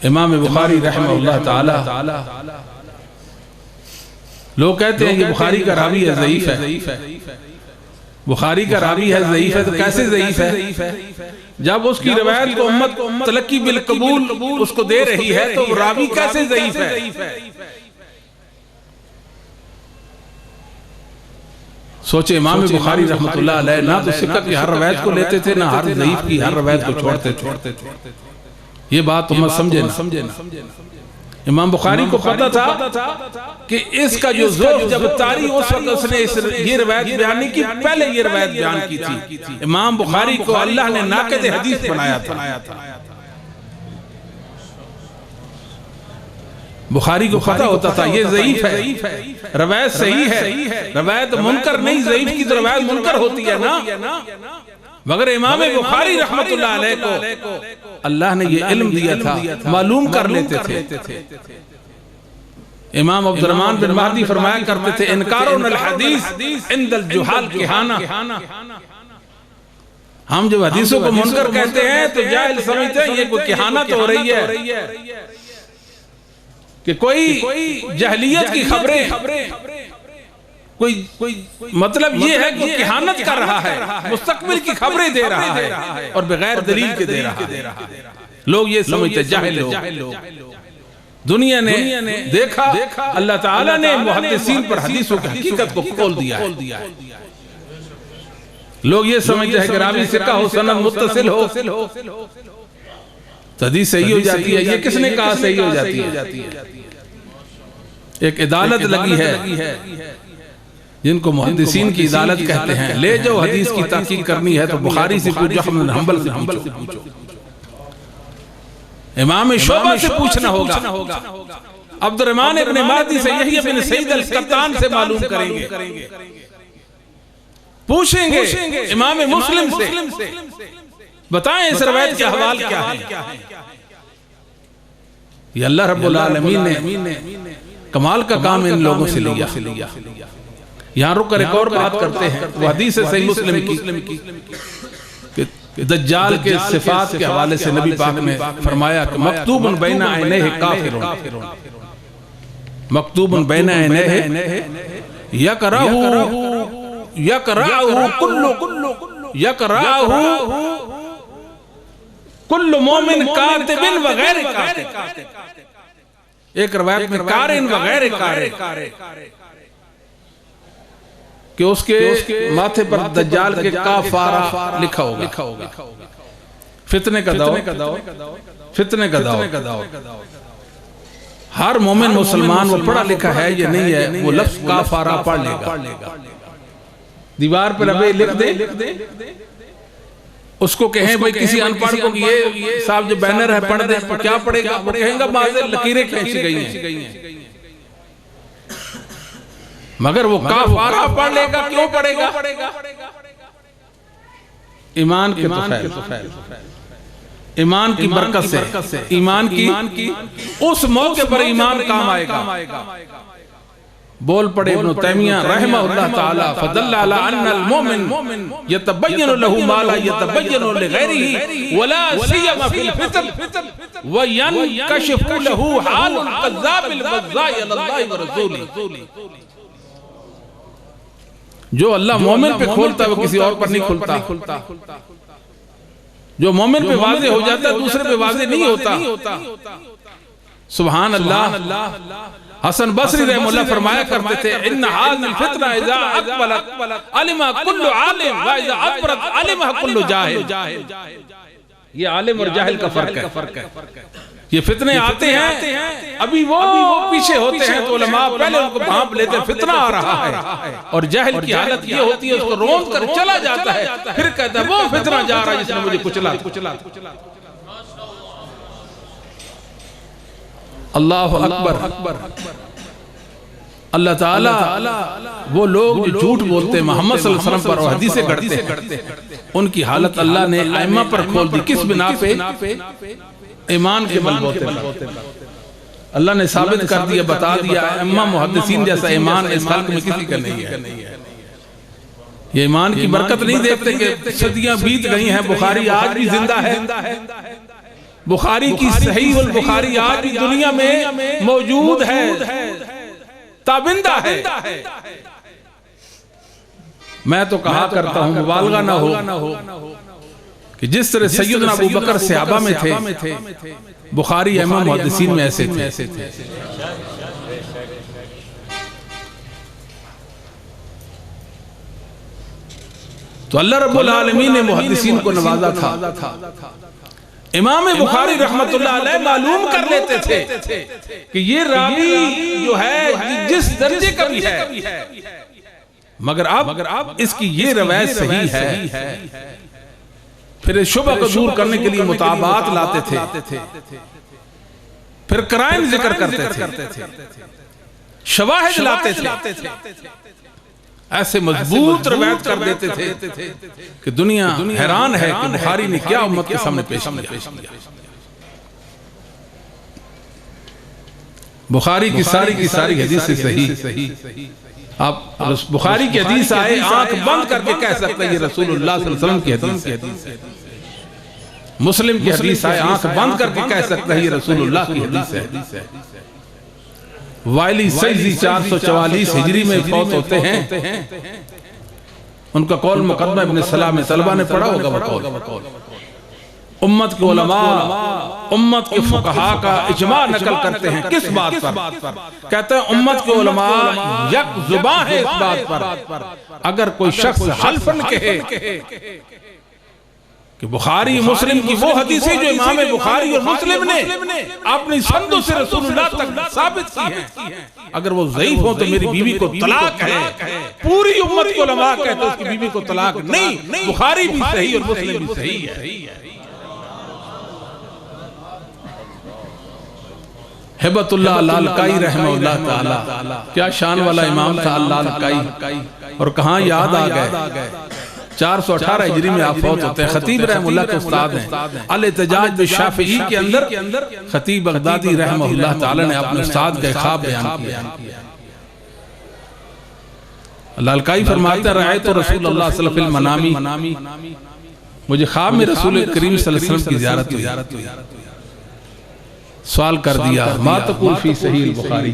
امام بخاری رحمہ اللہ تعالی لوگ کہتے ہیں کہ بخاری کا راوی ہے ضعیف ہے. بخاری کا راوی ہے ضعیف ہے تو کیسے ضعیف ہے؟ جب اس کی روایت کو امت تلقی بالقبول اس کو دے رہی ہے تو راوی کیسے ضعیف ہے؟ سوچے امام بخاری رحمت اللہ علیہ نہ تو ثقہ کی ہر روایت کو لیتے تھے، نہ ہر ضعیف کی ہر روایت کو چھوڑتے تھے. یہ بات امت سمجھے نا. امام بخاری کو پتہ تھا کہ اس کا جو ذوق جب تاریخ اس وقت اس نے یہ روایت بیان نہیں کی، پہلے یہ روایت بیان کی تھی. امام بخاری کو اللہ نے ناقد حدیث بنایا تھا. بخاری کو پتہ ہوتا تھا یہ ضعیف ہے، روایت صحیح ہے، روایت منکر نہیں. ضعیف کی تو روایت منکر ہوتی ہے نا. مگر امام بخاری رحمت اللہ علیہ کو اللہ نے یہ علم دیا تھا، معلوم کر لیتے تھے. امام عبد الرحمن بن مہدی فرمایا کرتے تھے انکارون الحدیث عند الجہال کہانہ. ہم جب حدیثوں کو منکر کہتے ہیں تو جاہل سمجھتے ہیں یہ کوئی کہانت ہو رہی ہے کہ کوئی جہلیت کی خبریں، کوئی مطلب یہ ہے کہ کہانت کر رہا ہے، مستقبل کی خبریں دے رہا ہے اور بغیر دلیل کے دے رہا ہے. لوگ یہ سمجھتے جاہل لوگ. دنیا نے دیکھا اللہ تعالیٰ نے محدثین پر حدیثوں کی حقیقت کو کھول دیا ہے. لوگ یہ سمجھتے ہیں کہ راوی ثقہ ہو، سند متصل ہو تو حدیث صحیح ہو جاتی ہے. یہ کس نے کہا صحیح ہو جاتی ہے؟ ایک عدالت لگی ہے جن کو محدثین کی عدالت کہتے ہیں. لے جو حدیث کی تحقیق کرنی ہے تو بخاری سے پوچھو، احمد بن حنبل سے پوچھو، امام شعبہ سے پوچھنا ہوگا، عبد الرحمن ابن مہدی سے، یحییٰ بن سعید القطان سے معلوم کریں گے، پوچھیں گے امام مسلم سے، بتائیں اس روایت کے حوال کیا ہے. یہ اللہ رب العالمین نے کمال کا کام ان لوگوں سے لیا. یہاں رک کر ایک اور بات کرتے ہیں. وہ حدیث صحیح مسلم کی کہ دجال کے صفات کے حوالے سے نبی پاک نے فرمایا کہ مکتوب بین عینیہ کافر، مکتوب بین عینیہ کل مومن کاتب وغیر کاتب. ایک روایت میں کارن وغیر کارن کہ اس کے ماتھے پر دجال کے کافارہ لکھا ہوگا. فتنے کا دور. ہر مومن مسلمان وہ پڑھا لکھا ہے یا نہیں ہے وہ لفظ کافارہ پڑھ لے گا. دیوار پر ابھی لکھ دے، اس کو کہیں بھئی کسی انپڑھ کو کہ یہ صاحب جو بینر ہے پڑھ دیں، کیا پڑھے گا؟ وہ کہیں گا معاذ لکیریں کھینچی گئی ہیں. مگر وہ کافارہ پڑھ لے گا. کیوں پڑھے گا؟ ایمان کے تو خیر، ایمان کی برکت سے، ایمان کی اس موقع پر ایمان کام آئے گا. بول پڑے ابن تیمیہ رحمہ اللہ تعالی فدل علی ان المؤمن یتبین له ما لا یتبین لغیرہ ولا سیما فی الفتن وینکشف له حال القذاب البذاء علی اللہ ورسولہ. جو اللہ مومن پہ کھولتا ہے وہ کسی اور پر نہیں کھلتا. جو مومن پہ واضح ہو جاتا ہے دوسرے پہ واضح نہیں ہوتا. سبحان اللہ. حسن بصری رحمہ اللہ فرمایا کرتے تھے ان هذه الفتنہ اذا اقبلت علم كل عالم واذا ادبرت علم كل جاہل. یہ عالم اور جاہل کا فرق ہے. یہ فتنے آتے ہیں، ابھی وہ پیچھے ہوتے ہیں تو علماء پہلے ان کو بھانپ لیتے ہیں فتنہ آ رہا ہے، اور جاہل کی حالت یہ ہوتی ہے اس کو روند کر چلا جاتا ہے، پھر کہتا ہے وہ فتنہ جا رہا ہے جس نے مجھے کچلا. اللہ اکبر. اللہ تعالیٰ وہ لوگ جو جھوٹ بولتے محمد صلی اللہ علیہ وسلم پر اور حدیثیں گڑھتے ہیں ان کی حالت اللہ نے ائمہ پر کھول دی. کس بنا پہ؟ ایمان کے بل بوتے. اللہ نے ثابت کر دیا، بتا دیا، ائمہ محدثین جیسا ایمان اس خلق میں کسی کا نہیں ہے۔ یہ ایمان کی برکت نہیں دیکھتے کہ صدیاں بیت گئی ہیں، بخاری آج بھی زندہ ہے، بخاری کی صحیح البخاری آج بھی دنیا میں موجود ہے، تابندہ ہے۔ میں تو کہا کرتا ہوں، مبالغہ نہ ہو کہ جس طرح سیدنا ابو بکر صحابہ میں تھے، بخاری ائمہ محدثین میں ایسے تھے۔ تو اللہ رب العالمین نے محدثین کو نوازا تھا۔ امام بخاری رحمت اللہ علیہ معلوم کر لیتے تھے کہ یہ راوی جو ہے جس درجے کا بھی ہے، مگر اب اس کی یہ روایت صحیح ہے۔ پھر شبہ کو دور کرنے کے لیے مطابعات لاتے تھے، پھر قرائن ذکر کرتے تھے، شواہد لاتے تھے، ایسے مضبوط روایت کر دیتے تھے کہ دنیا حیران ہے کہ بخاری نے کیا امت کے سامنے پیش کیا۔ بخاری کی ساری حدیث صحیح۔ آپ بخاری کی حدیث آئے آنکھ بند کر کے کہہ سکتے ہیں یہ رسول اللہ صلی اللہ علیہ وسلم کی حدیث ہے۔ مسلم کی حدیث آئے آنکھ بند کر کے کہہ سکتے ہیں یہ رسول اللہ کی حدیث ہے۔ وائلی سیزی 444 ہجری میں فوت ہوتے ہیں، ان کا قول مقدمہ ابن سلام طلبہ نے پڑھا ہوگا وہ قول۔ امت کے علماء، امت کے فقہاء کا اجماع نقل کرتے ہیں کس بات پر؟ کہتے ہیں امت کے علماء یک زباں ہے اس بات پر، اگر کوئی شخص حلفاً کہے کہ بخاری مسلم کی وہ حدیثیں جو امام بخاری اور مسلم نے اپنی سندوں سے رسول اللہ تک ثابت کی ہیں، اگر وہ ضعیف ہوں تو میری بیوی کو طلاق ہے، پوری امت کے علماء کہتے ہیں اس کی بیوی کو طلاق نہیں، بخاری بھی صحیح اور مسلم بھی صحیح ہے۔ ہبت اللہ لالکائی رحمہ اللہ تعالی، کیا شان والا امام تھا لالکائی، اور کہاں یاد آ گئے، 418 ہجری میں آپ فوت ہوتے ہیں۔ خطیب رحمہ اللہ کے استاد ہیں، الاحتجاج بالشافعی کے اندر خطیب بغدادی رحمہ اللہ تعالی نے اپنے استاد کا خواب بیان کیا۔ لالکائی فرماتا رأیت رسول اللہ صلی اللہ علیہ وسلم منامی، مجھے خواب میں رسول کریم صلی اللہ علیہ وسلم کی زیارت ہوئی۔ سوال کر دیا، ما تقول فی صحیح البخاری،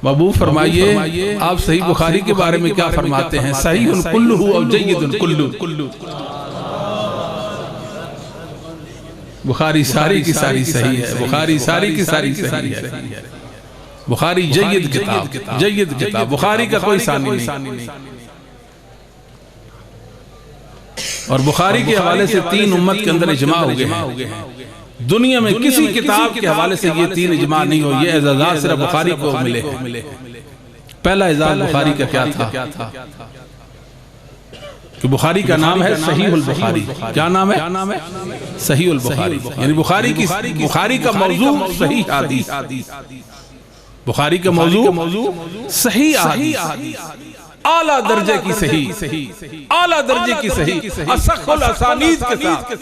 محبوب فرمائیے آپ صحیح بخاری کے بارے میں کیا فرماتے ہیں؟ صحیح کلہ او جید کلہ، بخاری ساری کی ساری صحیح ہے، بخاری ساری کی ساری صحیح ہے، بخاری جید کتاب، بخاری کا کوئی ثانی نہیں۔ اور بخاری کے حوالے سے 3 امت کے اندر اجماع ہو گئے ہیں، دنیا میں کسی کتاب کے حوالے سے یہ 3 اجماع نہیں ہو، یہ اعزازات صرف بخاری کو ملے ہیں۔ پہلا اعزاز بخاری کا کیا تھا کہ بخاری کا نام ہے صحیح البخاری۔ کیا نام ہے؟ صحیح البخاری، یعنی بخاری کا موضوع صحیح حدیث، بخاری کا موضوع صحیح حدیث، اعلیٰ درجے کی صحیح، اعلیٰ درجے کی صحیح، اصح الاسانید کے ساتھ۔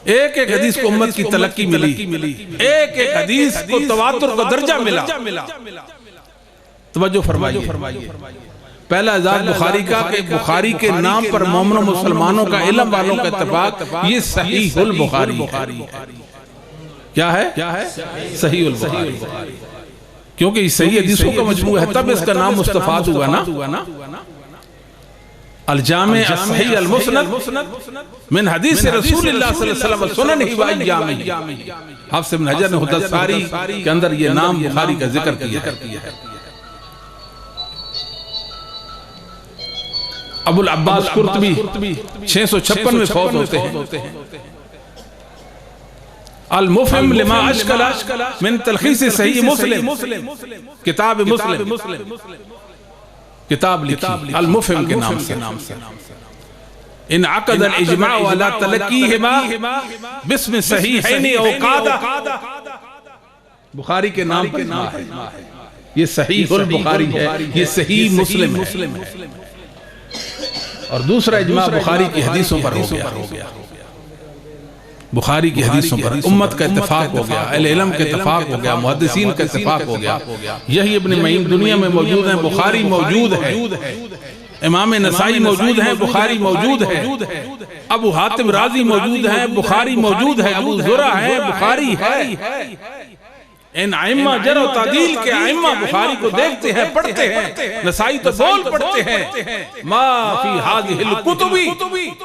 ایک ایک حدیث کو امت کی تلقی ملی، ایک ایک حدیث کو تواتر کا درجہ ملا۔ توجہ فرمائیے، پہلا اعزاز بخاری کا کہ بخاری کے نام پر مومن و مسلمانوں کا، علم والوں کا اتفاق، یہ صحیح البخاری ہے۔ کیا ہے؟ صحیح البخاری، کیونکہ یہ صحیح حدیثوں کا مجموعہ ہے، تب اس کا نام مستفاد ہوا نا۔ الجامع الصحیح المسند من حدیث رسول اللہ صلی اللہ علیہ وسلم سننہ و ایامہ، حافظ ابن حجر نے حدث ساری کے اندر یہ نام بخاری کا ذکر کیا ہے۔ ابو العباس قرطبی 656 میں فوت ہوتے ہیں۔ المفہم لما اشکل من تلخیص صحیح مسلم، کتاب مسلم، کتاب لکھی المفہم کے نام سے۔ انعقد الاجماع علی تلقیہما باسم صحیحین او قادہ، بخاری کے نام پر اجماع ہے، یہ صحیح البخاری ہے، یہ صحیح مسلم ہے۔ اور دوسرا اجماع بخاری کی حدیثوں پر ہو گیا، بخاری کی حدیثوں پر امت کا اتفاق ہو گیا، اہل علم کا اتفاق ہو گیا، محدثین کا اتفاق ہو گیا. یہی ابن معین دنیا میں موجود ہیں، بخاری موجود ہے، امام نسائی موجود ہیں، بخاری موجود ہے، ابو حاتم رازی موجود ہیں، بخاری موجود ہے، ابو زرع ہے، بخاری ہے. ان ائمہ جرح و تعدیل کے ائمہ بخاری کو دیکھتے ہیں، پڑھتے ہیں. نسائی تو بول پڑھتے ہیں ما فی هذه الکتب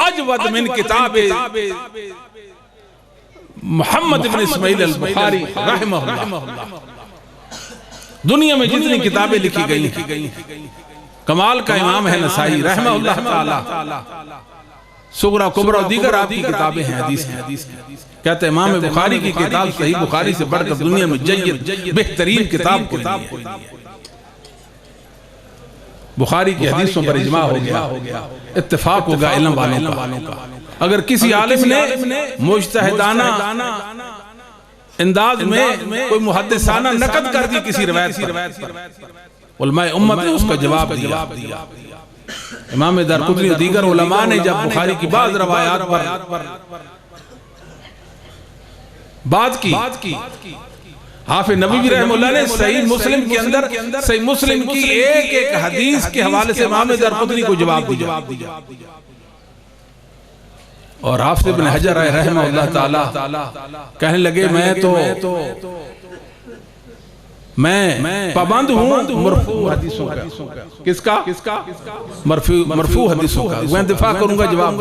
اجود من کتاب محمد بن اسماعیل البخاری رحمہ اللہ. دنیا میں جتنی کتابیں لکھی گئی کمال کا امام ہے نسائی رحمہ اللہ تعالی. صغرا کبرا و دیگر آپ کی کتابیں ہیں حدیث کی. کہتے ہیں امام بخاری کی کتاب صحیح بخاری سے بڑھ کر دنیا میں جید بہترین کتاب کوئی نہیں ہے. بخاری کی حدیثوں پر اجماع ہو گیا، اتفاق ہوگا علم والوں کا. اگر کسی عالم نے مجتہدانہ انداز میں کوئی محدثانہ نقد کر دی کسی روایت پر، علماء امت نے اس کا جواب دیا. امام دارقطنی و دیگر علماء نے جب بخاری کی بعض روایات پر بات کی، حافظ نبوی رحمہ اللہ نے صحیح مسلم کے اندر صحیح مسلم کی ایک ایک حدیث کے حوالے سے امام دارقطنی کو جواب دیا. اور حافظ ابن حجر رحمہ اللہ تعالی کہنے لگے میں پابند ہوں مرفوع حدیثوں کا. کس کا؟ مرفوع حدیثوں کا. میں دفاع کروں گا، جواب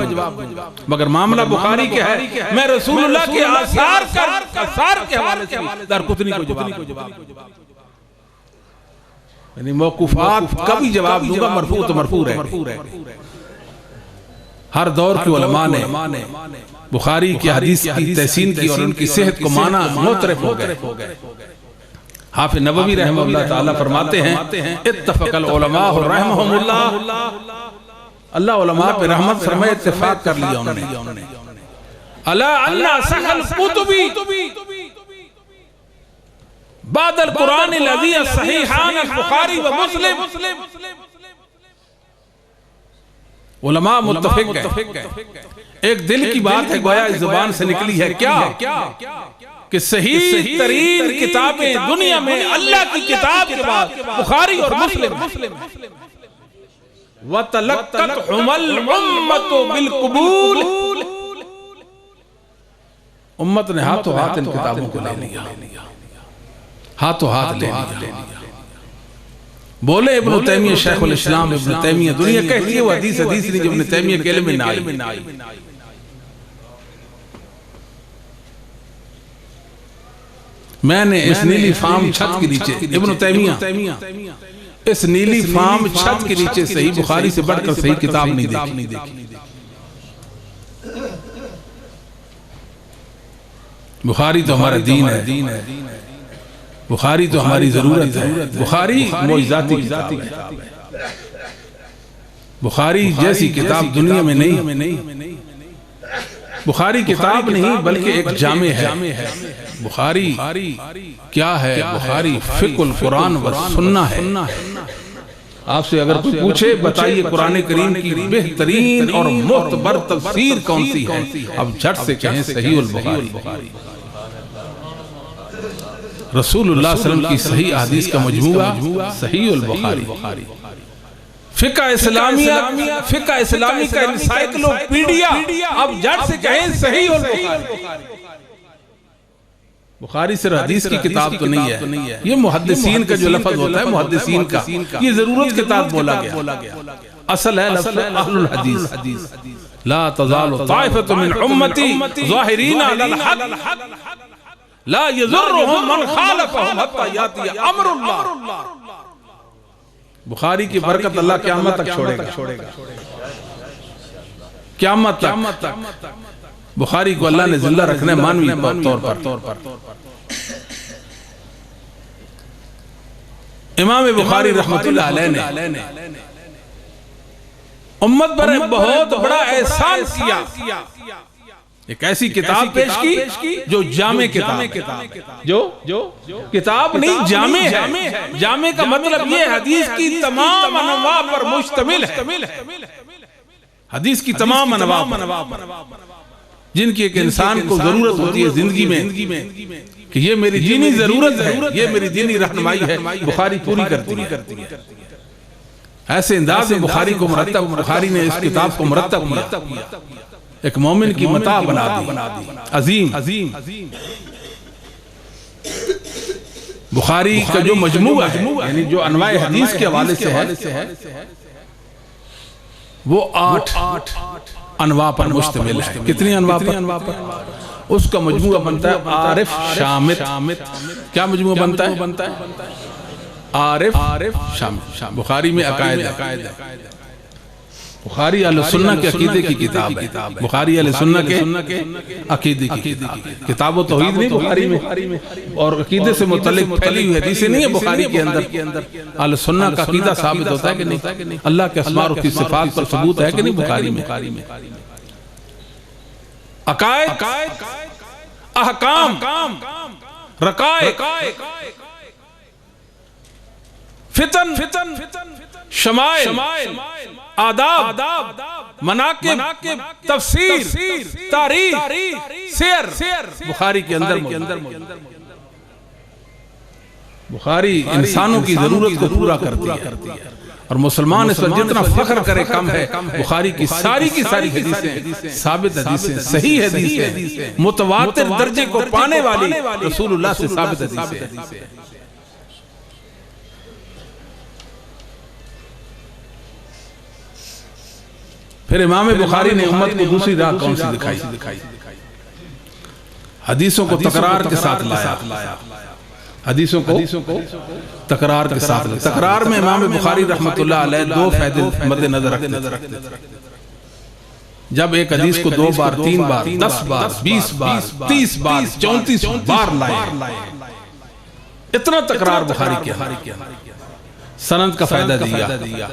مگر معاملہ بخاری کے ہے، میں رسول اللہ کے آثار کے حوالے سے دارقطنی کو جواب. یعنی موقوفات کا بھی جواب دوں گا، مرفوع تو مرفوع رہے. ہر دور کے علماء نے بخاری کی حدیث کی تحسین کی اور ان کی صحت کو مانا، معترف ہو گئے. حافظ نبوی رحمہ اللہ تعالیٰ فرماتے ہیں اتفق العلماء رحمہم اللہ علماء پہ رحمت فرمائے اتفاق کر لیا انہوں نے. الا ان اصح الکتب بعد القرآن الذی الصحیحان البخاری و مسلم. علماء متفق ہیں، ایک دل کی بات ہے گویا اس زبان سے نکلی ہے، کیا کہ صحیح ترین کتابیں دنیا میں اللہ کی کتاب کے بعد بخاری اور مسلم. وَتَلَقَّتْهُمَ الْأُمَّةُ بِالْقُبُولِ، امت نے ہاتھوں ہاتھ ان کتابوں کو لے لیا، ہاتھوں ہاتھ لے لیا. بولے ابن تیمیہ شیخ الاسلام ابن تیمیہ، دنیا کہتی ہے وہ حدیث نہیں جب ابن تیمیہ کے علم میں نہ آئی. میں نے اس نیلی فام چھت کے نیچے ابن تیمیہ اس نیلی فام چھت کے نیچے صحیح بخاری سے بڑھ کر صحیح کتاب نہیں دیکھی. بخاری تو ہمارا دین ہے، بخاری تو ہماری ضرورت ہے. بخاری معجزاتی کتاب ہے. بخاری جیسی کتاب دنیا میں نہیں. بخاری کتاب نہیں بلکہ ایک جامع ہے. بخاری کیا ہے؟ بخاری فقہ القرآن و سنہ ہے. آپ سے اگر کوئی پوچھے بتائیے قرآن کریم کی بہترین اور معتبر تفسیر کون سی ہے، اب جھٹ سے کہیں صحیح البخاری. رسول اللہ صلی اللہ علیہ وسلم کی صحیح احادیث کا مجموعہ صحیح البخاری. فقہ اسلامی کا انسائکلوپیڈیا، اب جٹ سے کہیں صحیح البخاری. بخاری صرف حدیث کی کتاب تو نہیں ہے، یہ محدثین کا جو لفظ ہوتا ہے محدثین کا، یہ ضرورت کے تحت بولا گیا. اصل ہے لفظ اہل الحدیث. لا تزال طائفۃ من امتی ظاہرین علی الحق لا یضرهم من خالفهم حتی یاتی امر اللہ. بخاری کی برکت اللہ قیامت تک چھوڑے گا. قیامت تک بخاری کو اللہ نے زندہ رکھنے مانوی طور پر. امام بخاری رحمت اللہ علیہ نے امت پر بہت بڑا احسان کیا. ایک ایسی کتاب پیش کی جو جامع کتاب، جو کتاب نہیں جامع ہے. جامع کا مطلب یہ حدیث کی تمام انواع پر مشتمل ہے. حدیث کی تمام انواع. جن کی ایک انسان کو ضرورت ہوتی ہے زندگی میں کہ یہ میری دینی ضرورت ہے، یہ میری دینی رہنمائی ہے، بخاری پوری کرتی ہے۔ ایسے انداز میں بخاری کو مرتب، بخاری نے اس کتاب کو مرتب کیا، ایک مومن کی متاع بنا دی عظیم۔ بخاری کا جو مجموعہ ہے، یعنی جو انواع حدیث کے حوالے سے ہے، وہ 8 انواع پر مشتمل ہے۔ کتنی انواع پر؟ اس کا مجموعہ بنتا ہے عارف شامت۔ کیا مجموعہ بنتا ہے؟ عارف شامت۔ بخاری میں عقائد ہے، بخاری اہل سنہ کے عقیدے کی کتاب ہے، بخاری اہل سنہ کے عقیدے کی کتاب و توحید نہیں بخاری میں، اور عقیدے سے متعلق پھیلی ہوئی حدیثیں نہیں ہے بخاری کے اندر۔ اہل سنہ کا عقیدہ ثابت ہوتا ہے کہ نہیں؟ اللہ کے اسماء اور صفات پر ثبوت ہے کہ نہیں بخاری میں؟ عقائد، احکام، رقائق، فتن، شمائل، آداب، مناقب، تفسیر، تاریخ، سیر، بخاری کے اندر موجود۔ بخاری انسانوں کی ضرورت کو پورا کرتی ہے، اور مسلمان اس پر جتنا فخر کرے کم ہے۔ بخاری کی ساری حدیثیں ثابت حدیثیں، صحیح حدیثیں، متواتر درجے کو پانے والی رسول اللہ سے ثابت حدیثیں۔ پھر امام بخاری نے امت کو دوسری راہ کون سی دکھائی؟ حدیثوں کو تکرار کے ساتھ لایا، حدیثوں کو تکرار کے ساتھ لایا۔ تکرار میں امام بخاری رحمت اللہ علیہ 2 فائدے مد نظر رکھتے تھے۔ جب ایک حدیث کو 2 بار، 3 بار، 10 بار، 20 بار، 30 بار، 34 بار لائے، اتنا تکرار بخاری کیا، سند کا فائدہ دیا،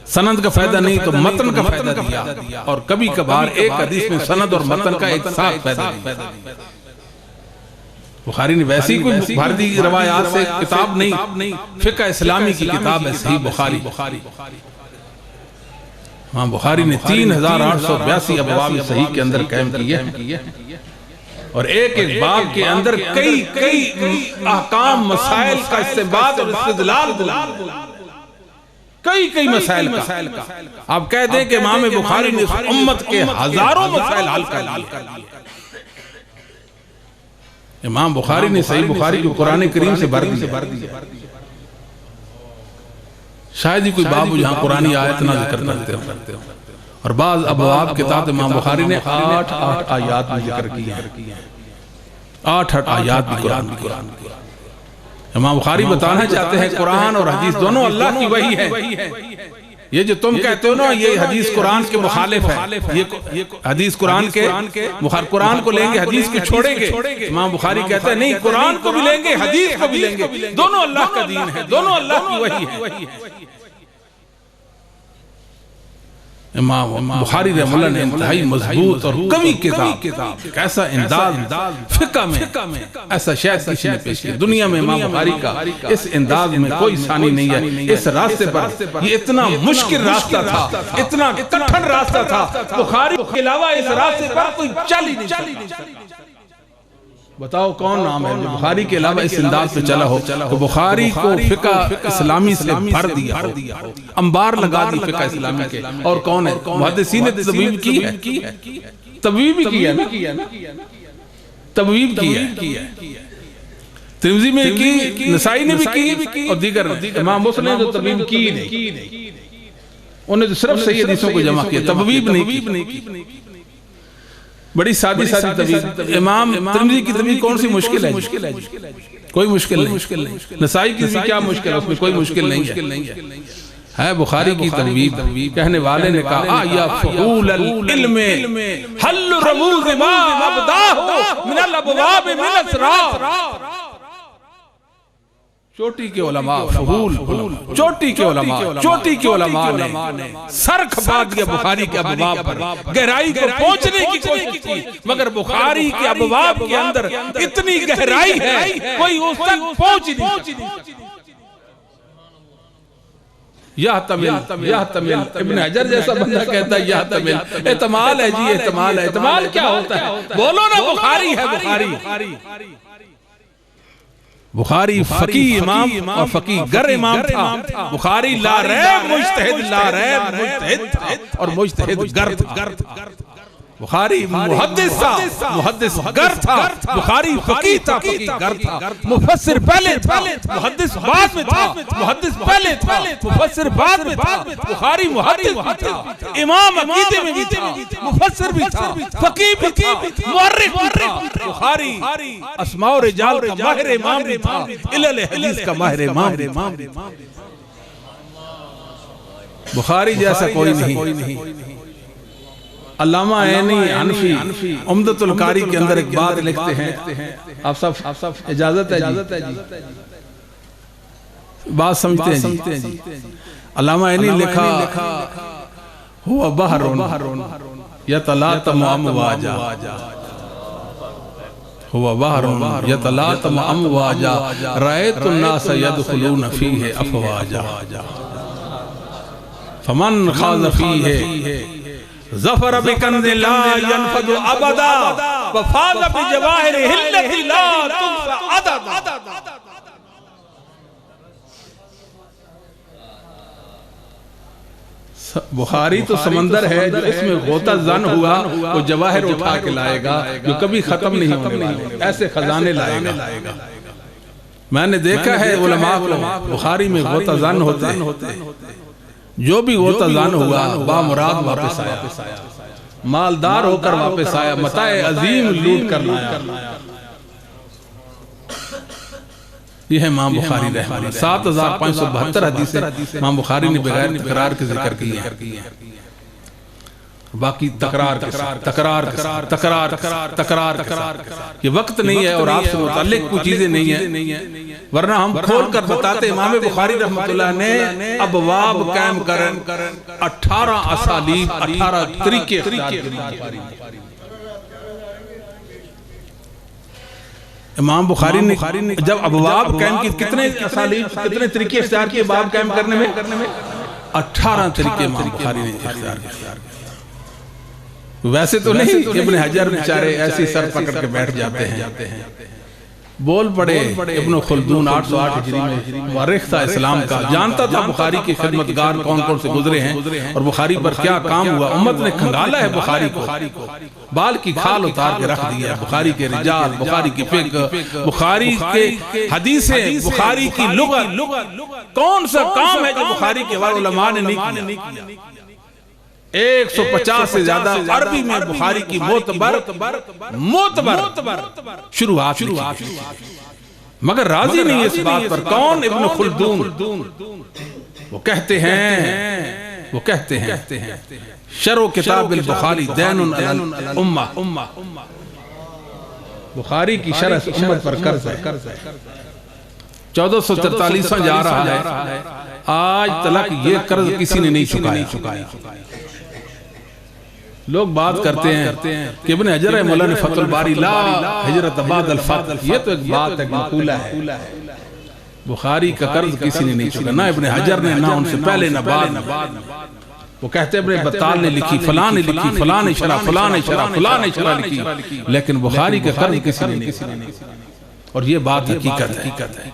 سند کا فائدہ نہیں تو متن کا فائدہ دیا، اور کبھی کبھار ایک حدیث میں سند اور متن کا ایک ساتھ فائدہ دیا۔ بخاری نے ویسی کوئی بھارتی روایات سے کتاب نہیں، فقہ اسلامی کی کتاب ہے صحیح بخاری۔ ہاں، بخاری نے 3882 ابواب صحیح کے اندر قائم کیے، اور ایک باب کے اندر کئی احکام، مسائل کا استنباط اور استدلال، کئی مسائل کا۔ آپ کہہ دیں کہ امام بخاری نے امت کے ہزاروں مسائل حل کر لیے۔ امام بخاری نے صحیح بخاری کو قرآن کریم سے بھر دیا۔ شاید ہی کوئی باب جہاں قرآنی آیت نہ ذکر کرتے ہو، اور بعض ابواب کتاب امام بخاری نے 8 آیات میں ذکر کیا، 8 آیات بھی قرآن کی۔ امام بخاری بتانا چاہتے ہیں قرآن اور حدیث دونوں اللہ کی وحی ہے۔ یہ جو تم کہتے ہو نا یہ حدیث قرآن کے مخالف ہے، یہ حدیث قرآن کے قرآن کو لیں گے، حدیث کو چھوڑیں گے۔ امام بخاری کہتے ہیں نہیں، قرآن کو بھی لیں گے، حدیث کو بھی لیں گے، دونوں اللہ کا دین ہے، دونوں اللہ کی وحی ہے۔ امام بخاری رحمہ اللہ نے انتہائی مضبوط اور قوی کتاب، کیسا انداز فقہ میں ایسا شاید کسی نے پیش کیا دنیا میں۔ امام بخاری کا اس انداز میں کوئی ثانی نہیں ہے۔ اس راستے پر یہ اتنا مشکل راستہ تھا، اتنا کٹھن راستہ تھا، بخاری کے علاوہ اس راستے پر کوئی چل ہی نہیں سکتا۔ بتاؤ کون نام ہے جو بخاری کے علاوہ اس انداز پہ چلا ہو، تو بخاری کو فقہ اسلامی سے بھر دیا ہو، انبار لگا دی فقہ اسلامی کے۔ اور کون ہے؟ محدثین نے تبویب کی ہے، تبویب کی ہے، تبویب کی ہے، ترمذی میں کی، نسائی نے بھی کی، اور دیگر امام مسلم نے جو تبویب کی نہیں، انہیں تو صرف صحیح حدیثوں کو جمع کیا، تبویب نہیں کی۔ بڑی سادی تبویب۔ امام ترمذی کی تبویب کون سی مشکل ہے؟ کوئی مشکل نہیں۔ نسائی کی کیا مشکل ہے؟ اس میں کوئی مشکل نہیں ہے۔ بخاری کی تبویب کہنے والے نے کہا یا فحول العلم حل رموز ما ابداہ من الابواب من اسرار۔ چوٹی کے علماء، چوٹی کے علماء نے سر کھپا دیا بخاری کے ابواب پر، گہرائی کو پہنچنے کی کوشش کی، مگر بخاری کے ابواب کے اندر اتنی گہرائی ہے کوئی اس تک پہنچ نہیں۔ یحتمل ابن حجر جیسا بندہ کہتا ہے یحتمل، احتمال ہے جی، احتمال ہے۔ احتمال کیا ہوتا ہے؟ بولو نا، بخاری ہے بخاری۔ بخاری فقیہ امام اور فقیہ گر امام تھا۔ بخاری لا ریب مجتہد، لا ریب مجتہد تھا اور مجتہد گر تھا۔ بخاری محدث تھا، محدث گر تھا۔ بخاری فقیہ تھا، فقیہ گر تھا۔ مفسر پہلے تھا، محدث بعد میں تھا۔ محدث پہلے تھا، مفسر بعد میں تھا۔ بخاری محدث بھی تھا، امام عقیدے میں بھی تھا، مفسر بھی تھا، فقیہ بھی تھا، مورخ بھی تھا۔ بخاری اسماء و رجال کا ماہر امام بھی تھا، علل حدیث کا ماہر امام بھی تھا۔ بخاری جیسا کوئی نہیں۔ علامہ عینی حنفی عمدۃ القاری کے اندر ایک بات لکھتے ہیں، آپ سب اجازت ہے جی، بات سمجھتے ہیں جی۔ علامہ عینی لکھا ہوا بحر یتلاطم امواجا، ہوا بحر یتلاطم امواجا، رأیت الناس یدخلون فیہ افواجا، فمن خاض فیہ ظفر بکنز لا ينفد ابدا، وفاز بجواہر حلت لا تنفع عددا۔ بخاری تو سمندر ہے جو اس میں غوطہ زن ہوا، وہ جواہر اٹھا کے لائے گا جو کبھی ختم نہیں ہونے والے، ایسے خزانے لائے گا۔ میں نے دیکھا ہے علماء کو بخاری میں غوطہ زن ہوتے، جو بھی غوطہ زن ہوا بامراد واپس آیا، مالدار ہو کر واپس آیا، متاع عظیم لوٹ کر لایا۔ یہ ہے امام بخاری رحمہ اللہ، 7572 حدیثیں امام بخاری نے بغیر تکرار کے ذکر کی ہیں، باقی تکرار یہ وقت نہیں ہے اور آپ سے متعلق کوئی چیزیں نہیں ہیں، ورنہ ہم کھول کر بتاتے امام بخاری رحمۃ اللہ نے ابواب قائم کرن 18 اسالیب 18 طریقے اختیار کیے۔ امام بخاری نے جب ابواب قائم کی، کتنے اسالیب کتنے طریقے اختیار کیے باب قائم کرنے میں؟ 18 طریقے امام بخاری نے اختیار کیے۔ ویسے تو نہیں، ابن حجر بیچارے ایسی سر پکڑ کے بیٹھ جاتے ہیں، بول پڑے۔ ابن خلدون 808 ہجری میں مورخ تھا اسلام کا، جانتا تھا بخاری کی خدمتگار کون کون سے گزرے ہیں اور بخاری پر کیا کام ہوا۔ امت نے کھنگالا ہے بخاری کو، بال کی کھال اتار کے رکھ دیا ہے۔ بخاری کے رجال، بخاری کی فقہ، بخاری کے حدیثیں، بخاری کی لغت، کون سا کام ہے جو بخاری کے علماء نے نہیں کیا؟ 150 سے زیادہ عربی میں بخاری کی معتبر شروعات لکھی، مگر راضی نہیں اس بات پر۔ کون؟ ابن خلدون۔ وہ کہتے ہیں شرح کتاب البخاری دین علی الامہ، بخاری کی شرح امت پر قرض ہے۔ 1443 جا رہا ہے، آج تلک یہ قرض کسی نے نہیں چکایا۔ لوگ بات کرتے ہیں کہ ابن حجر رحمہ اللہ نے فتح الباری لا ہجرت بعد الفتح، یہ تو ایک بات ایک مقولہ ہے۔ بخاری کا قرض کسی نے نہیں چکا، نہ ابن حجر نے، نہ ان سے پہلے، نہ بعد۔ وہ کہتے ہیں ابن بطال نے لکھی، فلاں نے لکھی، فلاں نے شرح، فلاں نے شرح، فلاں نے شرح لکھی، لیکن بخاری کا قرض کسی نے نہیں۔ اور یہ بات حقیقت ہے۔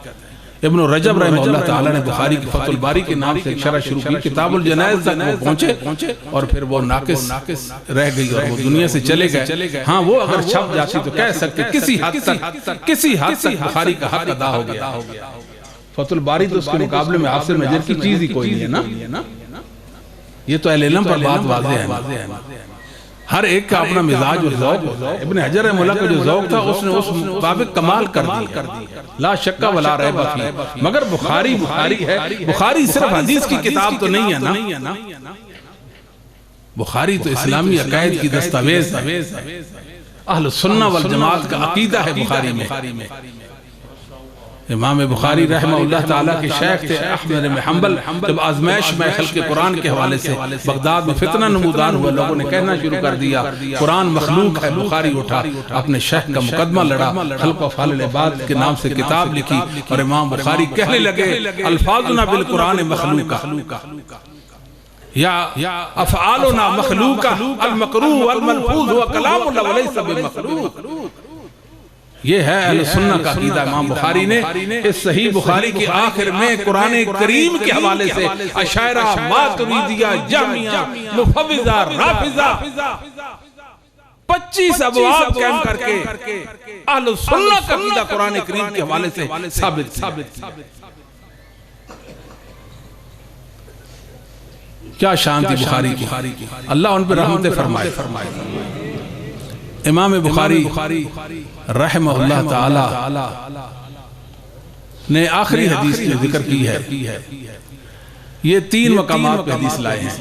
ابن رجب رحمہ اللہ تعالیٰ نے بخاری کی فتح الباری کے نام سے ایک شرح شروع کی، کتاب الجنائز تک وہ پہنچے اور پھر وہ ناقص رہ گئی اور وہ دنیا سے چلے گئے۔ ہاں وہ اگر چھپ جاتی تو کہہ سکتے کسی حد تک بخاری کا حق ادا ہو گیا۔ فتح الباری تو اس کے مقابلے میں حافظ ابن حجر کی چیز ہی کوئی نہیں ہے نا۔ یہ تو اہل علم پر بات واضح ہے، ہر ایک کا اپنا مزاج اور ذوق ہوتا ہے۔ ابن حجر رحمہ اللہ کا جو ذوق تھا اس نے اس مطابق کمال کر دیا، لا شک ولا ریب فیہ۔ مگر بخاری ہے، بخاری صرف حدیث کی کتاب تو نہیں ہے نا، بخاری تو اسلامی عقائد کی دستاویز ہے، اہل سنہ والجماعت کا عقیدہ ہے بخاری میں۔ امام بخاری رحمہ اللہ تعالیٰ کے شیخ تھے احمد بن حنبل، جب آزمائش میں خلق قرآن کے حوالے سے بغداد میں فتنہ نمودار ہوا، لوگوں نے کہنا شروع کر دیا قرآن مخلوق ہے، بخاری اٹھا اپنے شیخ کا مقدمہ لڑا، خلق و افعال العباد کے نام سے کتاب لکھی، اور امام بخاری کہنے لگے الفاظنا بالقرآن مخلوقہ یا افعالنا مخلوقہ المقروء والملفوظ هو کلام اللہ وليس بمخلوق۔ یہ ہے اہل سنت کا عقیدہ۔ امام بخاری نے اس صحیح بخاری کے آخر میں قرآن کریم کے حوالے سے اشاعرہ، ماتریدیہ، جہمیہ، مفوضہ، رافضہ 25 ابواب قائم کر کے اہل سنت کا عقیدہ قرآن کریم کے حوالے سے ثابت کیا شان تھی بخاری کی، اللہ ان پر رحمت فرمائے۔ امام بخاری رحمہ اللہ تعالی نے آخری حدیث میں ذکر کی ہے، یہ 3 مقامات پہ حدیث لائے ہیں۔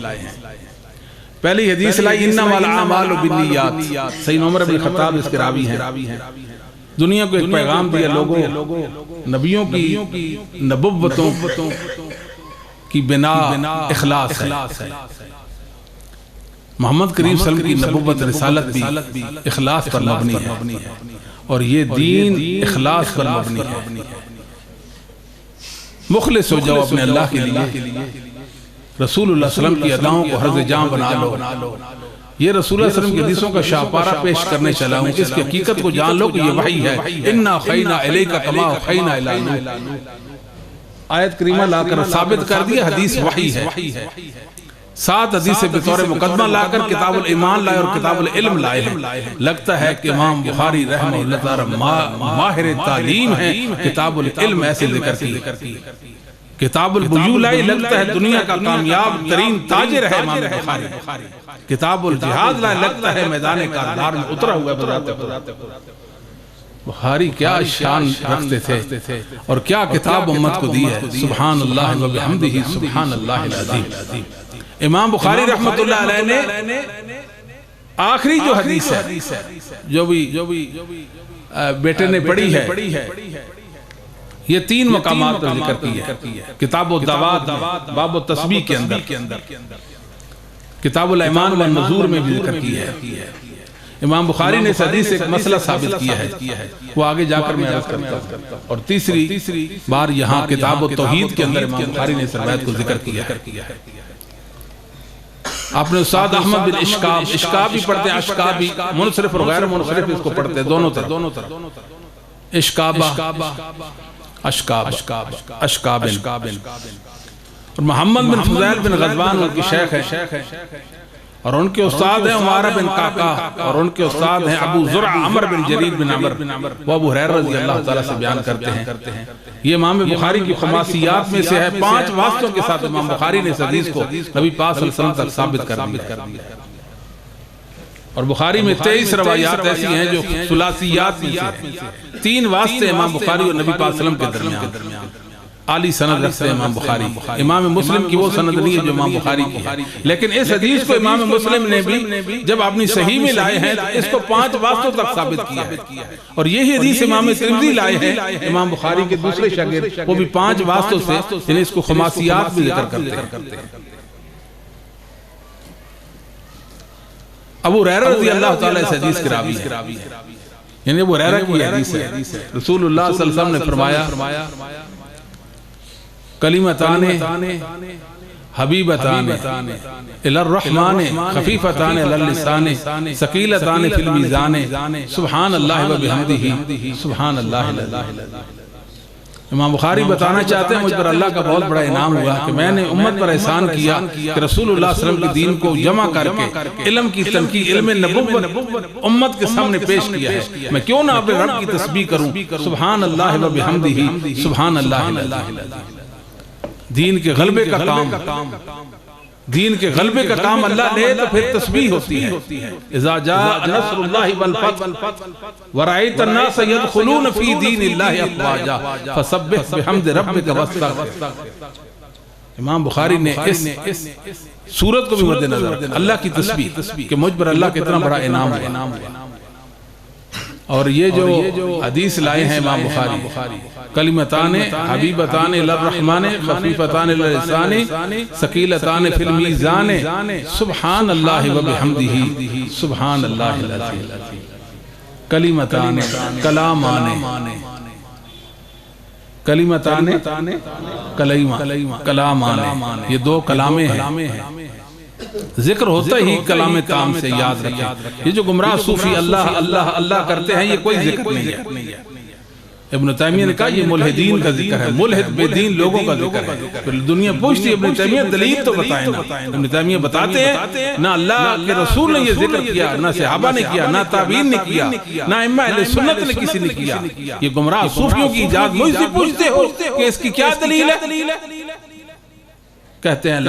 پہلی حدیث لائی انما الاعمال بالنیات، سیدنا عمر بن خطاب اس کے راوی ہیں۔ دنیا کو ایک پیغام دیا، لوگوں نبیوں کی نبوتوں کی بنا اخلاص ہے، محمد کریم صلی اللہ علیہ وسلم کی نبوت رسالت بھی اخلاص پر مبنی ہے، اور یہ دین اخلاص پر مبنی ہے۔ مخلص ہو جاؤ اپنے اللہ کے لیے، رسول اللہ صلی اللہ علیہ وسلم کی اداؤں کو حرز جاں بنا لو۔ یہ رسول اللہ صلی اللہ علیہ وسلم کی حدیثوں کا شاہپارہ پیش کرنے چلا ہوں، اس کی حقیقت کو جان لو کہ یہ وحی ہے۔ اِنَّا خَيْنَا إِلَيْكَ كَمَا خَيْنَا إِلَى نُوحٍ، آیت کریمہ لا کر ثابت کر دیا حدیث وحی ہے۔ 7 حدیثیں بطور مقدمہ لا کر کتاب الایمان لائے اور کتاب العلم لائے ہیں۔ لگتا ہے کہ امام بخاری رحمہ اللہ تعالی ماہر تعلیم ہے، کتاب العلم ایسے ذکر کی۔ کتاب البیوع لائی، لگتا ہے دنیا کا کامیاب ترین تاجر ہے امام بخاری۔ کتاب الجہاد لائے، لگتا ہے میدان کاردار میں اترا ہوا ہے۔ بخاری کیا شان رکھتے تھے اور کیا کتاب امت کو دی ہے، سبحان اللہ و بحمدہ سبحان اللہ العظیم۔ امام بخاری رحمت اللہ علیہ نے آخری جو حدیث ہے، جو بھی بیٹے نے پڑھی ہے، یہ 3 مقامات پر ذکر کی ہے۔ کتاب الدعوات باب التسبیح کے اندر، کتاب الایمان والنذور میں بھی ذکر کی ہے۔ امام بخاری نے اس حدیث سے ایک مسئلہ ثابت کیا ہے، وہ آگے جا کر میں عرض کرتا ہوں، اور تیسری بار یہاں کتاب التوحید کے اندر امام بخاری نے اس روایت کو ذکر کیا ہے۔ آپ نے استاد احمد بن اشکاب بھی پڑھتے ہیں، اشکاب بھی منصرف اور غیر منصرف اس کو پڑھتے ہیں، دونوں طرح۔ اشکابہ، اشکاب، اور محمد بن فضیل بن غزوان ان کی شیخ ہے، اور ان کے استاد ہیں عمارہ بن قعقاع، اور ان کے استاد ہیں ابو زرع عمر بن جریر بن عمر، وہ ابو ہریرہ رضی اللہ تعالیٰ سے بیان کرتے ہیں۔ یہ امام بخاری کی خماسیات میں سے ہے، 5 واسطوں کے ساتھ امام بخاری نے اس حدیث کو نبی پاک صلی اللہ علیہ وسلم تک ثابت کر دیا۔ اور بخاری میں 23 روایات ایسی ہیں جو ثلاثیات میں سے ہیں، 3 واسطے امام بخاری اور نبی پاک صلی اللہ علیہ وسلم کے درمیان، عالی سند رکھتے ہیں امام بخاری۔ امام مسلم کی وہ سند نہیں ہے جو امام بخاری کی ہے، لیکن اس حدیث کو امام مسلم نے بھی جب اپنی صحیح میں لائے ہیں تو اس کو 5 واسطوں تک ثابت کیا ہے، اور یہی حدیث امام ترمذی لائے ہیں، امام بخاری کے دوسرے شاگرد، وہ بھی 5 واسطوں سے، یعنی اس کو خماسیات بھی ذکر کرتے ہیں۔ ابو ہریرہ رضی اللہ تعالیٰ اس حدیث کے راوی ہے، یعنی ابو ہریرہ کی حدیث ہے۔ رسول اللہ صلی اللہ علیہ وسلم نے فرمایا کلمتان حبیبتان الی الرحمن خفیفتان علی اللسان ثقیلتان فی المیزان سبحان اللہ و بحمدہ سبحان اللہ العظیم۔ امام بخاری بتانا چاہتے ہیں مجھ پر اللہ کا بہت بڑا انعام ہوا کہ میں نے امت پر احسان کیا کہ رسول اللہ صلی اللہ علیہ وسلم کے دین کو جمع کر کے علم کی تنقیح، علم نبوت امت کے سامنے پیش کیا ہے۔ میں کیوں نہ اپنے رب کی تسبیح کروں، سبحان اللہ و بحمدہ سبحان اللہ العظیم۔ دین کے غلبے کا کام اللہ لے تو پھر تسبیح ہوتی ہے۔ اذا جاء نصر اللہ والفتح ورأیت الناس يدخلون فی دین اللہ افواجا فسبح بحمد ربک واستغفر۔ امام بخاری نے اس صورت کو بھی مد نظر اللہ کی تسبیح کہ مجھ پر اللہ کتنا بڑا انعام ہے۔ اور یہ جو حدیث لائے ہیں امام بخاری، کلمتان حبیبتان للرحمن خفیفتان للسان ثقیلتان فی المیزان سبحان اللہ وبحمدہ سبحان اللہ العظیم، کلمتان کلامان، کلمتان کلامان، یہ دو کلامیں ہیں، ذکر ہوتا ہی کلام تام سے یاد رکھیں۔ یہ جو گمراہ صوفی اللہ اللہ اللہ کرتے ہیں یہ کوئی ذکر نہیں ہے۔ ابن تیمیہ نے کہا یہ ملحدین کا ذکر ہے، ملحد بے دین لوگوں کا ذکر ہے۔ پھر دنیا پوچھتی ہے ابن تیمیہ دلیل تو بتائیں نا۔ ابن تیمیہ بتاتے ہیں نہ اللہ کے رسول نے یہ ذکر کیا، نہ صحابہ نے کیا، نہ تابعین نے کیا، نہ ائمہ اہل سنت نے کسی نے کیا۔ یہ گمراہ صوفیوں کی ایجاد مجھ سے پوچھتے ہو کہ اس کی کیا دلیل ہے؟ کہتے ہیں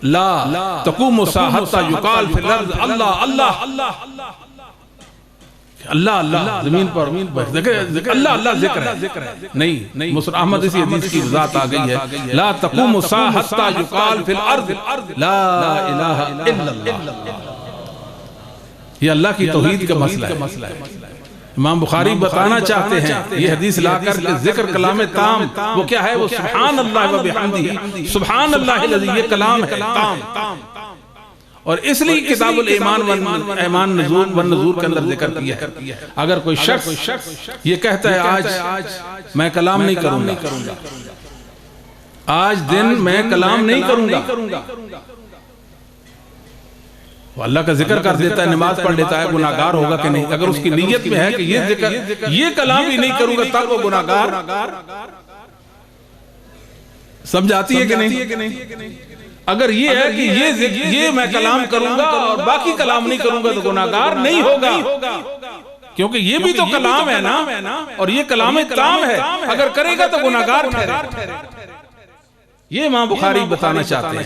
لا تقوم الساعة حتى يقال في الارض اللہ اللہ اللہ اللہ، زمین پر اللہ اللہ ذکر ہے نہیں۔ مصر احمد اسی حدیث کی وضاحت آ گئی ہے، لا تقوم الساعة حتى يقال في الارض لا الہ الا اللہ۔ یہ اللہ کی توحید کا مسئلہ ہے۔ امام بخاری بتانا چاہتے ہیں یہ حدیث لا کر کے ذکر کلام تام وہ کیا ہے؟ وہ سبحان اللہ و بحمدہ سبحان اللہ الذی، یہ کلام ہے تام۔ اور اس لیے کتاب الایمان والایمان والنذور کے اندر ذکر کیا ہے۔ اگر کوئی شخص یہ کہتا ہے آج میں کلام نہیں کروں گا، آج دن میں کلام نہیں کروں گا، وہ اللہ کا ذکر کر دیتا ہے، نماز پڑھ لیتا ہے، گناہگار ہوگا کہ نہیں؟ اگر اس کی نیت میں ہے کہ یہ ذکر یہ کلام ہی نہیں کروں گا تب وہ گناہگار سمجھ آتی ہے کہ نہیں؟ اگر یہ ہے کہ یہ میں کلام کروں گا اور باقی کلام نہیں کروں گا تو گناہگار نہیں ہوگا، کیونکہ یہ بھی تو کلام ہے نا، اور یہ کلام تام ہے، اگر کرے گا تو گناہگار ٹھہرے۔ یہ امام بخاری بتانا چاہتے ہیں۔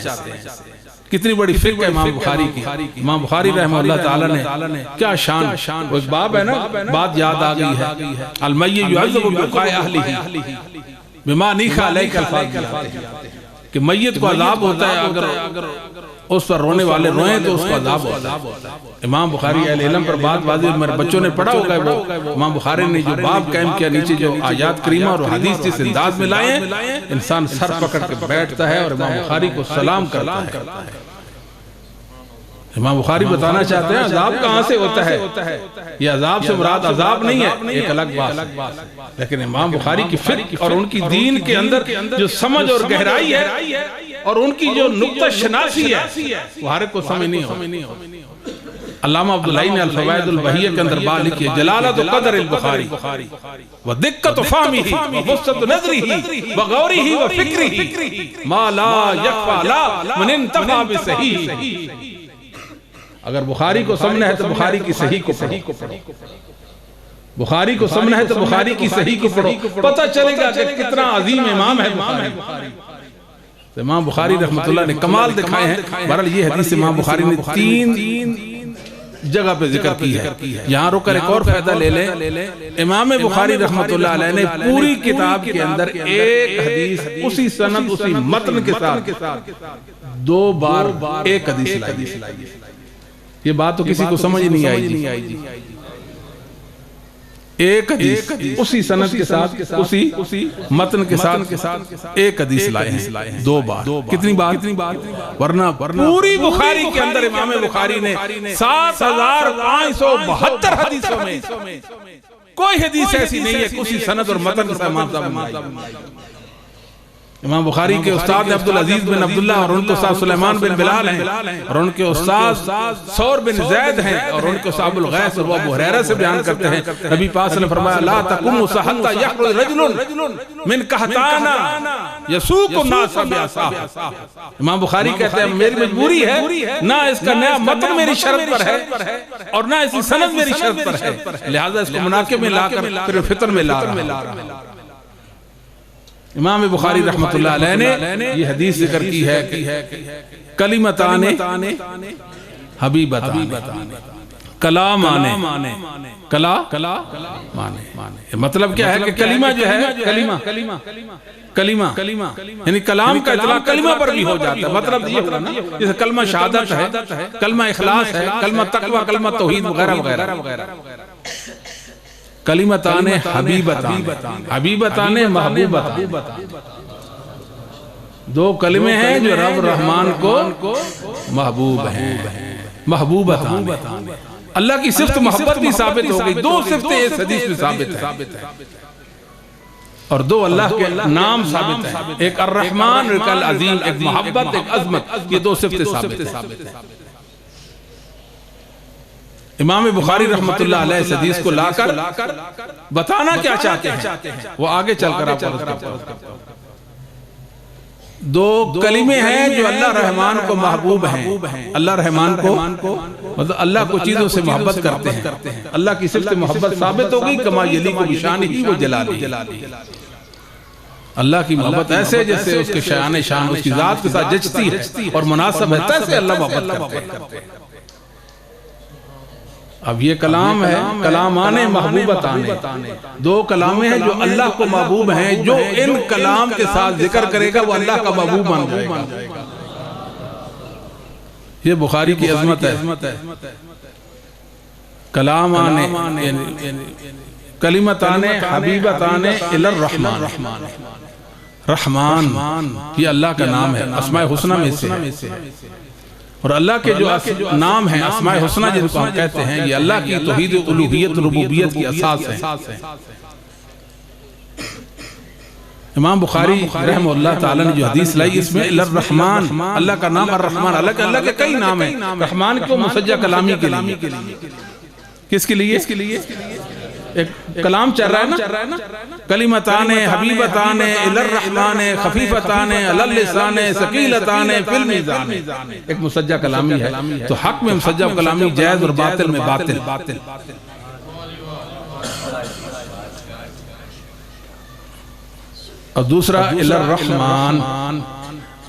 کتنی بڑی فکر ہے امام بخاری کی۔ امام بخاری رحمہ اللہ تعالی نے کیا شان، وہ ایک باب ہے نا، بات یاد آ گئی ہے، المیت یعذب ببقاء اہلہ بما نیخ علیہ الفاظ، کہ میت کو عذاب ہوتا ہے اگر اس پر رونے والے روئیں تو اس کو عذاب ہوتا ہے۔ امام بخاری اہل علم پر بات واضح، میرے بچوں نے پڑھا ہوگا، وہ امام بخاری نے جو باب قائم کیا، نیچے جو آیات کریمہ اور حدیث جس انداز میں لائے ہیں، انسان سر پکڑ کے بیٹھتا ہے اور امام بخاری کو سلام کرتا ہے۔ امام بخاری بتانا چاہتے ہیں عذاب کہاں سے ہوتا ہے؟ یہ عذاب سے مراد عذاب نہیں ہے، ایک الگ بات، لیکن امام بخاری کی فکر اور ان کی دین کے اندر جو سمجھ اور گہرائی ہے اور ان کی جو نقطہ شناسی ہے وہ ہر ایک کو سمجھ نہیں ہو۔ علامہ عبداللہ نے الفوائد البہیہ کے اندر بات لکھی ہے، جلالت قدر البخاری ودقت فہمہ ووسعت نظرہ وغورہ وفکرہ ما لا یخفی لا من انتفع بصحیح۔ اگر بخاری کو سمجھنا ہے تو بخاری کی صحیح کو پڑھو، بخاری کو سمجھنا ہے تو بخاری کی صحیح کو پڑھو، پتہ چلے گا کہ کتنا عظیم امام ہے بخاری۔ امام بخاری رحمۃ اللہ نے کمال دکھائے ہیں۔ بہرحال یہ حدیث امام بخاری نے 3 جگہ پہ ذکر کی ہے، یہاں رک کر ایک اور فائدہ لے لیں۔ امام بخاری رحمۃ اللہ علیہ نے پوری کتاب کے اندر ایک حدیث اسی سند اسی متن کے ساتھ 2 بار ایک حدیث لائی۔ یہ بات تو کسی کو سمجھ نہیں آئی جی۔ ایک حدیث اسی سند کے ساتھ اسی متن کے ساتھ ایک حدیث لائے ہیں 2 بار۔ کتنی بار؟ ورنہ پوری بخاری کے اندر امام بخاری نے 7572 حدیثوں میں کوئی حدیث ایسی نہیں ہے اسی سند اور متن کے ساتھ۔ امام بخاری کے استاد عبدالعزیز بن عبداللہ اور ان کے استاد سلیمان بن بلال ہیں، اور ان کے استاد ثور بن زید ہیں، اور ان کے استاد الغیث اور ابو ہریرہ سے بیان کرتے ہیں، نبی پاک نے فرمایا لا تقوم الساعة حتى يخرج رجل من قحطانہ يسوق الناس بعصاه۔ امام بخاری کہتے ہیں میری مجبوری ہے، نہ اس کا نیا متن میری شرط پر ہے اور نہ اسی سند میری شرط پر ہے، لہذا اس کو مناقب میں لا کر پھر فطر میں لا رہا ہوں۔ امام بخاری رحمۃ اللہ علیہ نے یہ حدیث ذکر کی ہے کہ کلمتان حبیبتان کلا مانے، کلا مانے، مطلب کیا ہے کہ کلمہ جو ہے، کلمہ یعنی کلام کا اطلاق کلمہ پر بھی ہو جاتا ہے، مطلب یہ ہوگا نا جیسے کلمہ شہادت ہے، کلمہ اخلاص ہے، کلمہ تقوی، کلمہ توحید وغیرہ وغیرہ۔ کلمتان حبیبتان، حبیبتان محبوبتان، دو کلمے ہیں جو رب رحمان کو محبوب ہیں، محبوبتان، اللہ کی صفت محبت بھی ثابت ہو گئی، دو صفتیں اس حدیث میں ثابت ہیں، اور دو اللہ کے نام ثابت ہیں، ایک الرحمن ایک العظیم، ایک محبت ایک عظمت، یہ دو صفتیں ثابت ہیں۔ امام بخاری رحمت اللہ علیہ اس حدیث کو لا کر بتانا کیا چاہتے ہیں، وہ آگے چل کر آپ دو کلمے ہیں جو اللہ رحمان کو محبوب ہیں، اللہ رحمان کو مطلب اللہ کو چیزوں سے محبت کرتے ہیں، اللہ کی صفت محبت ثابت ہوگی، کما یلیق بشانہ و جلالہ، اللہ کی محبت ایسے جیسے اس کے شان اس کی ذات کے ساتھ جچتی ہے اور مناسب ہے، تیسے اللہ محبت کرتے ہیں۔ اب یہ کلام ہے، کلامان محبوبتان، دو کلامیں ہیں جو اللہ کو محبوب ہیں، جو ان کلام کے ساتھ ذکر کرے گا وہ اللہ کا محبوب بن جائے گا۔ یہ بخاری کی عظمت ہے۔ کلامان کلمتان حبیبتان الی الرحمن، رحمان یہ اللہ کا نام ہے، اسماء حسنہ میں سے ہے، اور اللہ کے جو نام ہیں اسماء حسنہ جن کو ہم کہتے ہیں، یہ اللہ کی توحید الوہیت ربوبیت کی اساس ہیں۔ امام بخاری رحمہ اللہ تعالی نے جو حدیث لائی اس میں الرحمن، اللہ کا نام الرحمن، اللہ کے کئی نام ہیں، رحمان کو مسجع کلامی کے لیے، کس کے لیے؟ ایک کلام چل رہا ہے نا، کلمتان حبیبتان الی الرحمن خفیفتان علی اللسان ثقیلتان فی المیزان، ایک مسجع کلامی ہے، تو حق میں مسجع کلامی جائز اور باطل میں باطل۔ اور دوسرا الی الرحمن،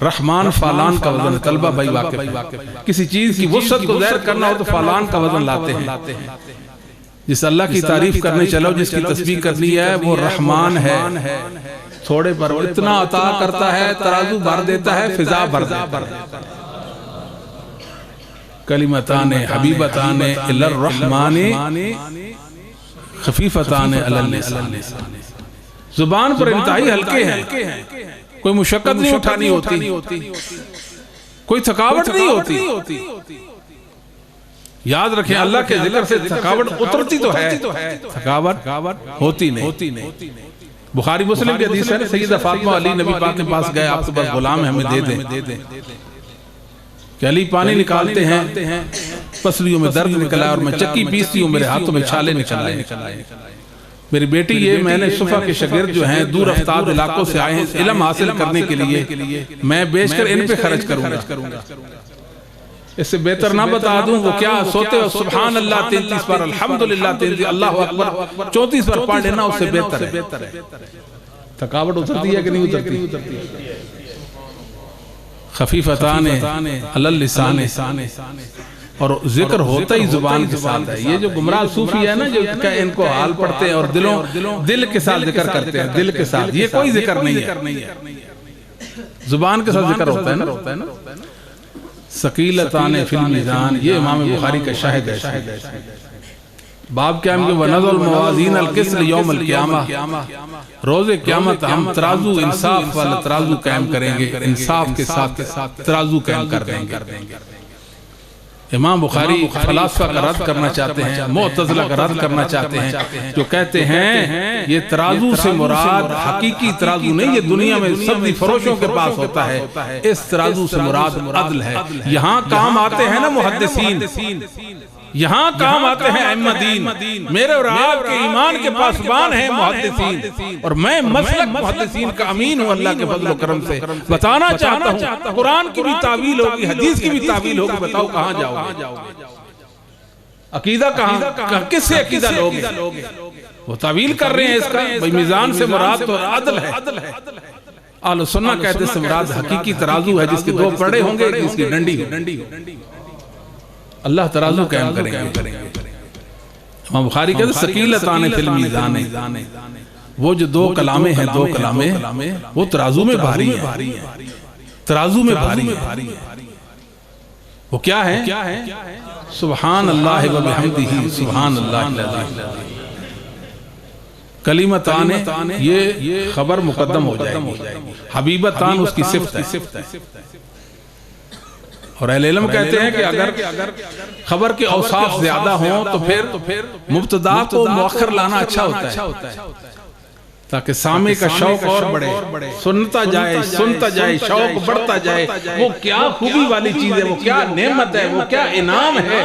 رحمان فالان کا وزن، طلبہ بھائی واقف ہے، کسی چیز کی وسعت کو ظاہر کرنا ہو تو فالان کا وزن لاتے ہیں۔ جس اللہ کی تعریف کرنے چلو، جس کی تسبیح کرنی ہے وہ رحمان ہے، تھوڑے پر اتنا عطا کرتا ہے، ترازو بھر دیتا ہے، فضا بھر دیتا ہے۔ کلمتان حبیبتان الی الرحمن خفیفتان علی اللسان، زبان پر انتہائی ہلکے ہیں، کوئی مشقت نہیں اٹھانی ہوتی، کوئی تھکاوٹ نہیں ہوتی۔ یاد رکھیں اللہ کے ذکر سے تھکاوٹ اترتی تو ہے، تھکاوٹ ہوتی نہیں۔ بخاری مسلم کی حدیث ہے نا، سیدہ فاطمہ علی نبی پاک کے پاس گئے، آپ کے پاس غلام ہے ہمیں دے دیں، کہ علی پانی نکالتے ہیں، پسلیوں میں درد نکلا اور میں چکی پیستی ہوں، میرے ہاتھوں میں چھالے نکلائے، میری بیٹی یہ میں نے صفحہ کے شاگرد جو ہیں دور افتاد علاقوں سے آئے ہیں علم حاصل کرنے کے لیے، میں بیچ کر ان پہ خرچ کروں گا، اس سے بہتر نہ بتا دوں وہ کیا سوتے ہو سبحان اللہ 33 بار، الحمدللہ 33، اللہ اکبر 34 بار پڑھ لینا، اس سے بہتر ہے۔ تھکاوٹ اترتی ہے کہ نہیں اترتی؟ خفیفتان علی اللسان، اور ذکر ہوتا ہی زبان کے ساتھ ہے۔ یہ جو گمراہ صوفی ہے نا جو ان کو حال پڑھتے ہیں اور دل کے ساتھ ذکر کرتے ہیں، دل کے ساتھ، یہ کوئی ذکر نہیں ہے، زبان کے ساتھ ذکر ہوتا ہے نا۔ ثقیلتان فی المیزان، یہ امام بخاری کا شاہد ہے۔ باب قیام کے وَنَضَعُ الْمَوَازِينَ الْقِسْطَ لِيَوْمِ الْقِیامَہ، روز قیامت ہم ترازو انصاف والا ترازو قائم کریں گے، انصاف کے ساتھ ترازو قائم کر دیں گے۔ امام بخاری فلاسفہ کا رد کرنا چاہتے ہیں، معتزلہ کا رد کرنا چاہتے ہیں، جو کہتے ہیں یہ ترازو سے مراد حقیقی ترازو نہیں، یہ دنیا میں سبزی فروشوں کے پاس ہوتا ہے، اس ترازو سے مراد عدل ہے۔ یہاں کام آتے ہیں نا محدثین، یہاں کام آتے ہیں ائمہ دین، میرے اور آپ کے ایمان کے پاسبان ہیں محدثین، اور میں مسلک محدثین کا امین ہوں اللہ کے فضل و کرم سے۔ بتانا چاہتا ہوں قرآن کی بھی تعویل ہوگی، حدیث کی بھی تعویل ہوگی، بتاؤ کہاں جاؤ گے؟ عقیدہ کہاں، کس سے عقیدہ لوگے؟ وہ تعویل کر رہے ہیں اس کا، میزان سے مراد تو عدل ہے۔ اہل سنہ کہتے سے مراد حقیقی ترازو ہے، جس کے دو پڑے ہوں گے، جس کی ڈنڈی ہو۔ اللہ ترازو قائم کریں گے۔ امام بخاری کہتے ہیں ثقیلتان فی المیزان، وہ جو دو کلامیں ہیں، دو کلامیں وہ ترازو میں بھاری ہیں، ترازو میں بھاری ہیں۔ وہ کیا ہے؟ سبحان اللہ و بحمدہ سبحان اللہ العظیم۔ کلمتان یہ خبر مقدم ہو جائے گی، حبیبتان اس کی صفت ہے۔ اور اہل علم کہتے ہیں کہ اگر خبر کے اوصاف زیادہ ہوں تو پھر مبتدا کو مؤخر لانا اچھا ہوتا ہے، تاکہ سامع کا شوق اور بڑھے، سنتا جائے شوق بڑھتا جائے۔ وہ کیا خوبی والی چیز ہے، وہ کیا نعمت ہے، وہ کیا انعام ہے،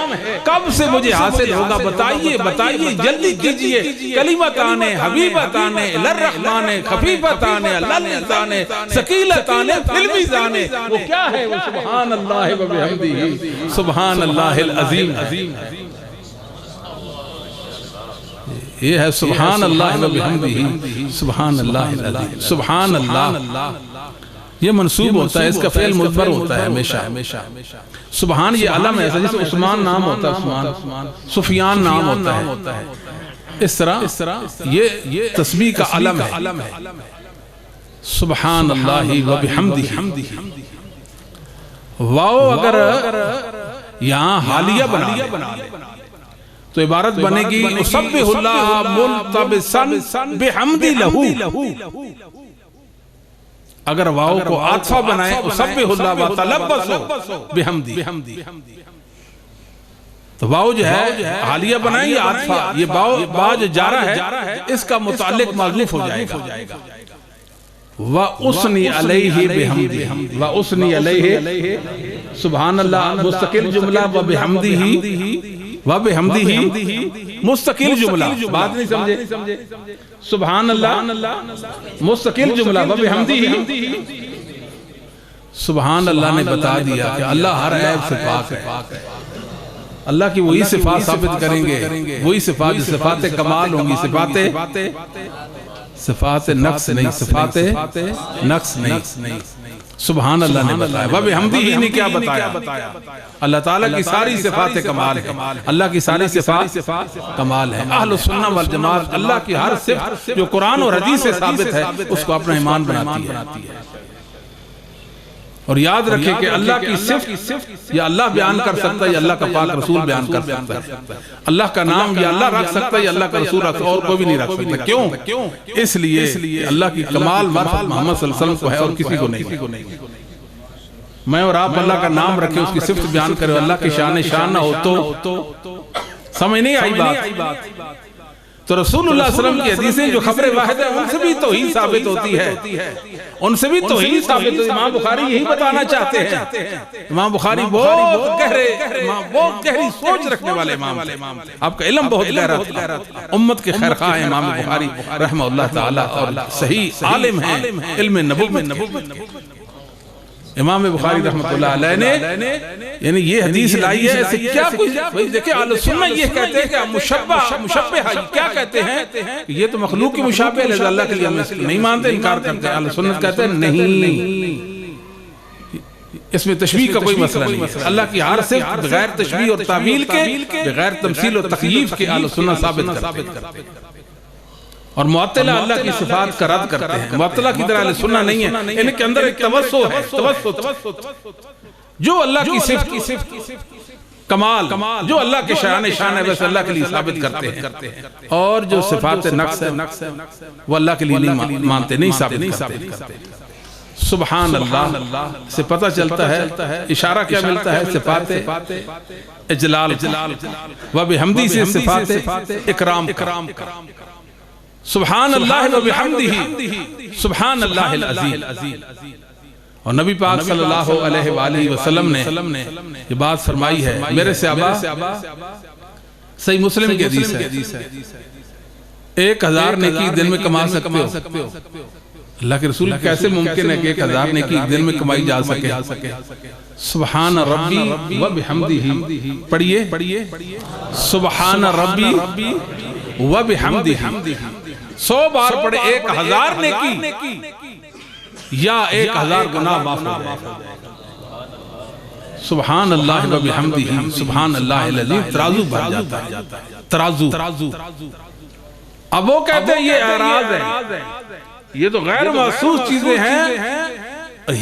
کب سے مجھے حاصل ہوگا، بتائیے جلدی کیجئے۔ کلمتان حبیبتان الی الرحمن خفیفتان علی اللسان ثقیلتان فی المیزان، وہ کیا ہے؟ وہ سبحان اللہ و بحمدہ سبحان اللہ العظیم۔ یہ ہے سبحان اللہ و بحمدہ سبحان اللہ العظیم۔ سبحان اللہ یہ منصوب ہوتا ہے، اس کا فعل مضمر ہوتا ہے ہمیشہ۔ سبحان یہ علم ہے، جیسے عثمان نام ہوتا ہے، عثمان، سفیان نام ہوتا ہے، اس طرح یہ تسبیح کا علم ہے۔ سبحان اللہ و بحمدہ۔ واو اگر یہاں حالیہ بنا تو عبارت بنے گی اسبح اللہ ملتبسا بحمد لہو۔ اگر واو کو عاطفہ بنائے اسبح اللہ وتلبسو بحمد، تو واو جو ہے حالیہ بنائیں یا عاطفہ، یہ با جو جارہ ہے اس کا متعلق محذوف ہو جائے گا۔ وَأُثْنِي عَلَيْهِ بِحَمْدِهِ، وَأُثْنِي عَلَيْهِ سبحان اللہ مستقل جملہ، وَبِحَمْدِهِ مستقل جملہ، بات نہیں سمجھے، سبحان اللہ مستقل جملہ، وَبِحَمْدِهِ سبحان اللہ نے بتا دیا کہ اللہ ہر عیب سے پاک ہے۔ اللہ کی وہی صفات ثابت کریں گے، وہی صفات صفات کمال ہوں گی، صفات نقص نہیں، صفات نقص نہیں۔ سبحان اللہ نے بتایا، وَبِحَمْدِهِ نے کیا بتایا؟ اللہ تعالیٰ کی ساری صفات کمال ہے، اللہ کی ساری صفات کمال ہے۔ اہل السنہ والجماعت اللہ کی ہر صفت جو قرآن اور حدیث سے ثابت ہے اس کو اپنا ایمان بناتی ہے۔ اور یاد رکھیں کہ اللہ کی صفت یا اللہ بیان کر سکتا ہے یا اللہ کا پاک رسول بیان کر سکتا ہے، اللہ کا نام یا اللہ رکھ سکتا ہے یا اللہ کا رسول رکھ سکتا ہے، اور کوئی بھی نہیں رکھ سکتا۔ کیوں؟ اس لیے اللہ کی کمال معرفت محمد صلی اللہ علیہ وسلم کو ہے اور کسی کو نہیں۔ میں اور آپ اللہ کا نام رکھیں، اس کی صفت بیان کریں، اللہ کی شان نہ ہو تو سمجھ نہیں آئی بات؟ تو رسول اللہ صلی اللہ علیہ وسلم کی حدیثیں جو خبر واحد ہے ان سے بھی توحید ثابت ہوتی ہے، ان سے بھی توحید ثابت ہوتی ہے۔ امام بخاری یہی بتانا چاہتے ہیں۔ امام بخاری بہت گہری سوچ رکھنے والے امام تھے، آپ کا علم بہت گہرا تھا، امت کے خیر خواہ امام بخاری رحمہ اللہ تعالی، اور صحیح عالم ہیں علم نبوت۔ امام بخاری رحمۃ اللہ علیہ نے یعنی یہ حدیث لائی ہے، ایسے کیا کچھ دیکھیں اہل سنہ یہ کہتے ہیں کہ مشبہ کیا کہتے ہیں؟ یہ تو مخلوق کی مشابہ ہے، اللہ کے لیے نہیں مانتے، انکار کرتے ہیں۔ اہل سنت کہتے ہیں نہیں، اس میں تشبیہ کا کوئی مسئلہ نہیں، اللہ کی ہر صفت بغیر تشبیہ اور تعویل کے، بغیر تمثیل اور تکییف کے اہل سنت ثابت کرتے ہیں۔ اور معطلہ اللہ کی صفات کا رد کرتے ہیں، معطلہ کی طرح اہل سنہ نہیں ہے، ان کے اندر ایک توسع ہے، جو اللہ کی صفت کمال جو اللہ کے شان ہے ویسے اللہ کے لیے ثابت کرتے ہیں، اور جو صفات نقص ہے وہ اللہ کے لیے نہیں مانتے، نہیں ثابت کرتے۔ سبحان اللہ سے پتہ چلتا ہے، اشارہ کیا ملتا ہے؟ صفات اجلال، وبحمدہ سے صفات اکرام۔ سبحان اللہ و بحمدہ سبحان اللہ العظیم۔ اور نبی پاک صلی اللہ علیہ وآلہ وسلم نے یہ بات فرمائی ہے، میرے صحابہ، صحیح مسلم کی حدیث ہے، 1000 نیکی دن میں کما سکتے ہو۔ اللہ کے رسول کیسے ممکن ہے کہ 1000 نیکی ایک دن میں کمائی جا سکے؟ سبحان ربی و بحمدہ، پڑھئے سبحان ربی و بحمدہ، 100 بار پڑھے 1000 نیکی یا 1000 گناہ معاف ہو جائے گا۔ سبحان اللہ و بحمدہ سبحان اللہ العظیم، ترازو بھر جاتا ہے، ترازو۔ اب وہ کہتے ہیں یہ اعراض ہے، یہ تو غیر محسوس چیزیں ہیں،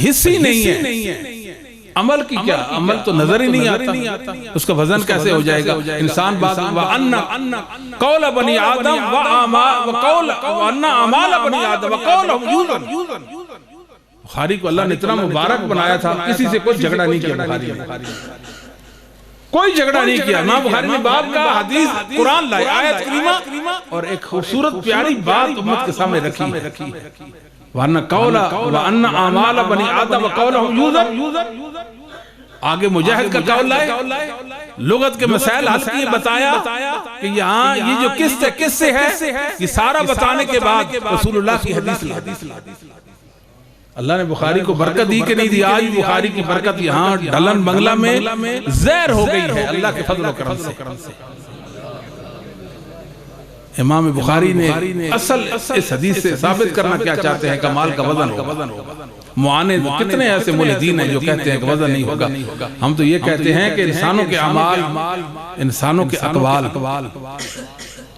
حصی نہیں ہے۔ عمل کی کیا؟ عمل تو نظر ہی نہیں آتا، اس کا وزن کیسے ہو جائے گا؟ انسان بات وَأَنَّ قَوْلَ بَنِي آدم وَأَنَّ أَعْمَالَ بَنِي آدم وَقَوْلَهُمْ يُوزَنُ۔ بخاری کو اللہ نے اتنا مبارک بنایا تھا، کسی سے کوئی جھگڑا نہیں کیا بخاری نے، کوئی جھگڑا نہیں کیا۔ امام بخاری نے باب کا حدیث قرآن لائے، آیت کریمہ اور ایک خوبصورت پیاری بات امت کے سامنے رکھی۔ وَأَنَّ وَأَنَّ أَعْمَالَ بَنِي آدم وَقَوْلَهُمْ يُوزَنُ۔ آگے مجاہد کا قول لائے، لغت کے مسائل حل کیے، بتایا کہ یہاں یہ جو کس سے ہے، یہ سارا بتانے کے بعد رسول اللہ کی حدیث لا۔ اللہ نے بخاری کو برکت دی کہ نہیں دی؟ آج بخاری کی برکت یہاں ڈھلن بنگلہ میں زہر ہو گئی ہے اللہ کے فضل و کرم سے۔ امام بخاری نے اصل اس حدیث سے ثابت کرنا کیا چاہتے ہیں؟ کمال کا وزن ہوگا۔ معاند کتنے ایسے ملحدین ہیں جو کہتے ہیں کہ وزن نہیں ہوگا۔ ہم تو یہ کہتے ہیں کہ انسانوں کے اعمال، انسانوں کے اقوال،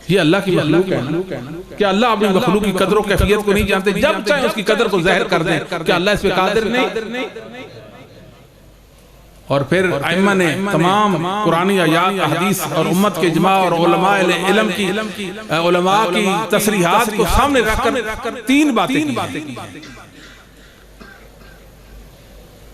یہ اللہ کی مخلوق ہے۔ کیا اللہ اپنی مخلوق کی قدر و کیفیت کو نہیں جانتے؟ جب چاہے اس کی قدر کو ظاہر کر دیں، کیا اللہ اس پہ قادر نہیں؟ اور پھر ائمہ نے تمام قرآنی آیات، حدیث اور امت کے اجماع اور علماء علم کی تصریحات کو سامنے رکھ کر تین باتیں کی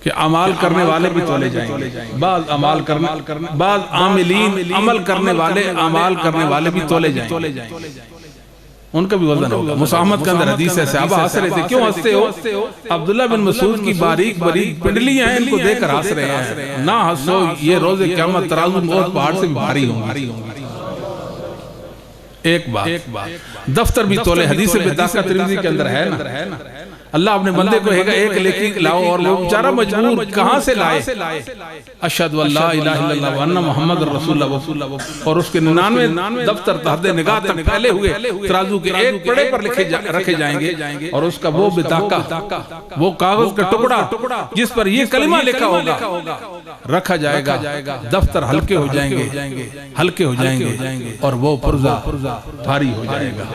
کہ اعمال کرنے والے بھی تولے جائیں گے، بعض عاملین عمل کرنے والے، اعمال کرنے والے بھی تولے جائیں گے، ان کا بھی وزن ہوگا۔ مساہمت کے اندر حدیث ہے، صحابہ ہنس رہے تھے، کیوں ہنستے ہو؟ عبداللہ بن مسعود کی باریک پنڈلیاں ہیں، ان کو دیکھ کر ہنس رہے ہیں۔ نہ ہنسو، یہ روز قیامت ترازو بہت پہاڑ سے بھاری ہوں۔ ایک بات دفتر بھی تولے، حدیث بطاقہ ترمذی کے اندر ہے نا، اللہ اپنے بندے کو کہے گا ایک لکھی لاؤ، اور وہ بیچارہ مجبور کہاں سے لائے؟ اشہد ان لا الہ الا اللہ وان محمد رسول اللہ، اور اس کے 99 دفتر تحت نگاہ تک پھیلے ہوئے ترازو کے ایک پڑے پر رکھے جائیں گے، اور اس کا وہ بطاقہ، وہ کاغذ کا ٹکڑا جس پر یہ کلمہ لکھا ہوگا رکھا جائے گا، دفتر ہلکے ہو جائیں گے اور وہ پرزہ بھاری ہو جائے گا،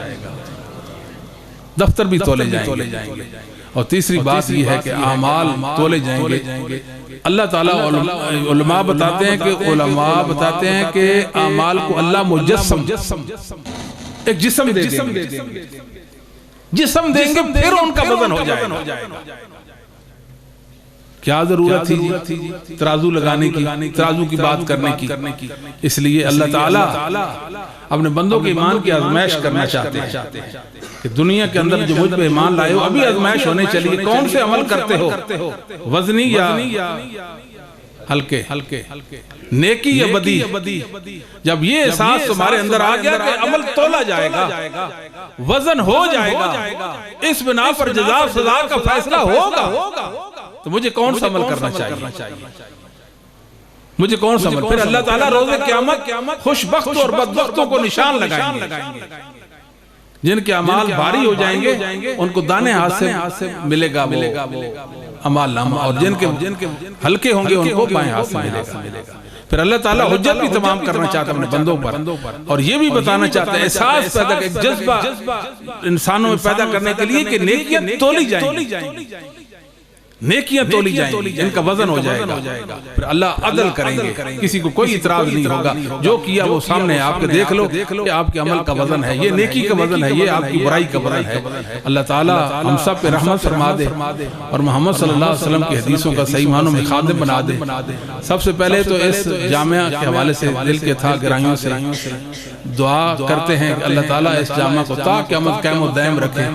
دفتر بھی تولے جائیں گے۔ اور تیسری بات یہ ہے کہ اعمال تولے جائیں گے۔ اللہ تعالیٰ علماء بتاتے ہیں کہ اعمال کو اللہ مجسم، ایک جسم دیں گے، پھر ان کا وزن ہو جائے گا۔ کیا ضرورت تھی ترازو لگانے کی، ترازو کی بات کرنے کی؟ اس لیے اللہ تعالیٰ اپنے بندوں کے ایمان کی آزمائش کرنا چاہتے ہیں کہ دنیا کے اندر جو مجھ پہ ایمان لائے ہو، ابھی آزمائش ہونے چلی ہے، کون سے عمل کرتے ہو؟ وزنی یا ہلکے، نیکی یا بدی؟ جب یہ احساس تمہارے اندر آ گیا کہ عمل تولا جائے گا، وزن ہو جائے گا، اس بنا پر جزا سزا کا فیصلہ ہوگا، تو مجھے کون سا عمل کرنا چاہیے؟ مجھے کون سا عمل؟ پھر اللہ تعالیٰ روز قیامت خوش بخت اور بدبختوں کو نشان لگائیں گے، جن کے اعمال بھاری ہو جائیں گے ان کو دانے ہاتھ سے ملے گا وہ اعمال نامہ، اور جن کے ہلکے ہوں گے ان کو بائیں ہاتھ سے ملے گا۔ پھر اللہ تعالیٰ حجت بھی تمام کرنا چاہتا ہے اپنے بندوں پر، اور یہ بھی بتانا چاہتا ہے، احساس پیدا، ایک جذبہ انسانوں میں پیدا کرنے کے لیے کہ نیکیاں تولی جائیں گی، نیکیاں تولی جائیں گی، ان کا وزن ہو جائے گا، پھر اللہ عدل کریں گے، کسی کو کوئی اعتراض نہیں ہوگا، جو کیا وہ سامنے ہے، آپ کے دیکھ لو کہ آپ کے عمل کا وزن ہے، یہ نیکی کا وزن ہے، یہ آپ کی برائی کا وزن ہے۔ اللہ تعالیٰ ہم سب پہ رحمت فرما دے، اور محمد صلی اللہ علیہ وسلم کی حدیثوں کا صحیح معنوں میں خادم بنا دے۔ سب سے پہلے تو اس جامعہ کے حوالے سے دل کے تھا گرائیوں سے دعا کرتے ہیں کہ اللہ تعالیٰ اس جامعہ کو تا قیامت قائم و دائم رکھے،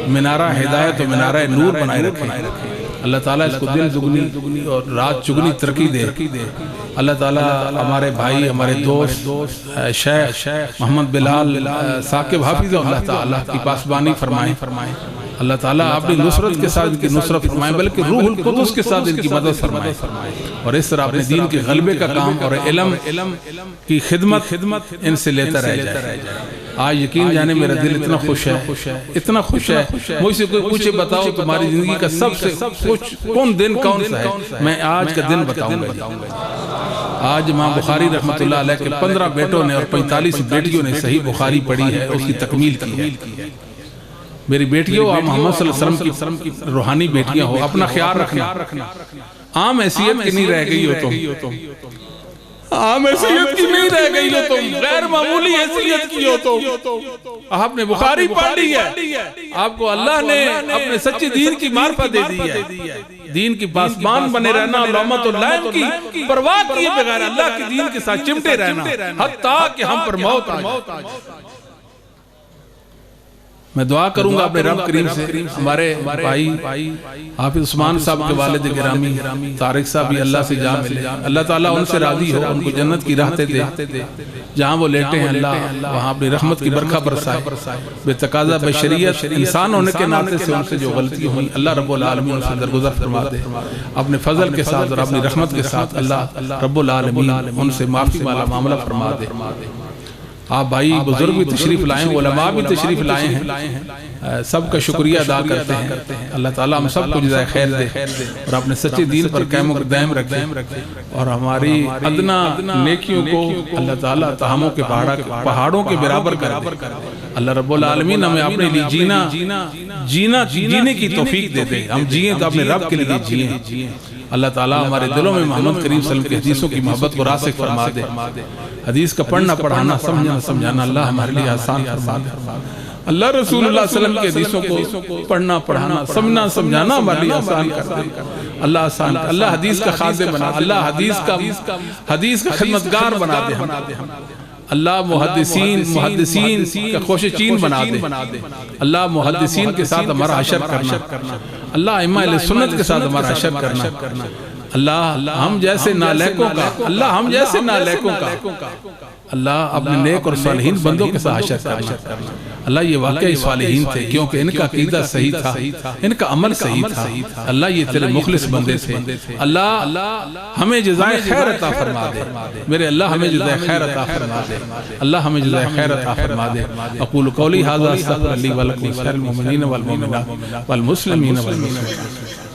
منارہ ہدایت و منارہ نور بنائے رکھے۔ اللہ تعالیٰ اس کو دن دگنی اور رات چگنی ترقی دے۔ اللہ تعالیٰ ہمارے بھائی، ہمارے دوست شیخ محمد بلال ثاقب حافظ اللہ تعالیٰ کی پاسبانی فرمائیں، اللہ تعالیٰ اپنی نصرت کے ساتھ ان کی نصرت فرمائیں، بلکہ روح القدس کے ساتھ ان کی مدد فرمائیں، اور اس طرح اپنے دین کے غلبے کا کام اور علم کی خدمت ان سے لیتا رہ جائے۔ آج یقین جانے میرا دل اتنا خوش ہے، اتنا خوش ہے، مجھ سے کوئی پوچھے بتاؤ تمہاری زندگی کا سب سے کون دن کون سا ہے، میں آج کا دن بتاؤں گا۔ آج امام بخاری رحمت اللہ علیہ کے 15 بیٹوں نے اور 45 بیٹیوں نے صحیح بخاری پڑھی ہے، اس کی تکمیل کی ہے۔ میری بیٹیوں، آپ محمد صلی اللہ علیہ وسلم کی روحانی بیٹیاں ہو، اپنا خیال رکھنا، عام حیثیت کی نہیں رہ گئی ہو تم، عام حیثیت کی نہیں رہ گئی ہو تم، غیر معمولی حیثیت کی ہو تم۔ آپ نے بخاری پڑھ لی ہے، آپ کو اللہ نے اپنے سچے دین کی معرفت دے دی ہے، دین کی پاسبان بنے رہنا، علامت اللائم کی پرواہ کیے بغیر اللہ کے دین کے ساتھ چمٹے رہنا، حتیٰ کہ ہم پر موت آ جائے۔ میں دعا کروں گا اپنے رب کریم سے، ہمارے بھائی حافظ عثمان صاحب کے والد گرامی طارق صاحب بھی اللہ سے جا ملے، اللہ تعالیٰ ان سے راضی ہو، ان کو جنت کی راحتیں دے، جہاں وہ لیٹے ہیں اللہ وہاں اپنی رحمت کی برکھا برسائے، بے تقاضا بشریت انسان ہونے کے ناطے سے ان سے جو غلطی ہوئی اللہ رب العالمین ان سے درگزر فرما دے، اپنے فضل کے ساتھ اور اپنی رحمت کے ساتھ اللہ رب العالمین ان سے معافی والا معاملہ فرما دے۔ آپ بھائی بزرگ بھی تشریف لائے ہیں، علماء بھی تشریف لائے ہیں، سب کا شکریہ ادا کرتے ہیں، اللہ تعالیٰ ہم سب کو جزائے خیر دے اور اپنے سچے دین پر قائم و دائم رکھے اور ہماری ادنا نیکیوں کو اللہ تعالیٰ تہموں کے پہاڑوں کے برابر کرے۔ اللہ رب العالمین ہمیں اپنے لیے جینے کی توفیق دے دے، ہم جئیں تو اپنے رب کے لیے جئیں۔ اللہ تعالیٰ ہمارے دلوں میں محمد کریم صلی اللہ علیہ وسلم کی حدیثوں کی محبت کو راسخ فرما دے، حدیث کا پڑھنا پڑھانا سمجھنا سمجھانا اللہ ہمارے لیے آسان فرما دے، اللہ رسول اللہ صلی اللہ علیہ وسلم کی حدیثوں کو پڑھنا پڑھانا سمجھنا سمجھانا ہمارے لیے آسان کر دے، اللہ آسان، اللہ حدیث کا خادم بنا، اللہ حدیث کا خدمتگار بنا دے، اللہ محدثین کا خوش چین بنا دے، اللہ محدثین کے ساتھ ہمارا حشر کرنا، اللہ ائمہ اہل سنت کے ساتھ ہمارا حشر کرنا، اللہ ہم جیسے نالیکوں کا اللہ اپنے نیک اور صالحین بندوں کے ساتھ حشر کرنا۔ اللہ یہ واقعی صالحین تھے کیونکہ ان کا عقیدہ صحیح تھا، ان کا عمل صحیح تھا، اللہ یہ تیرے مخلص بندے تھے، اللہ ہمیں جزائے خیر عطا فرما دے، میرے اللہ ہمیں جزائے خیر عطا فرما دے، اللہ ہمیں جزائے خیر عطا فرما دے۔ اقول قولی ھذا استغفر لی ولکم ولسائر المؤمنین والمؤمنات والمسلمین والمسلمات۔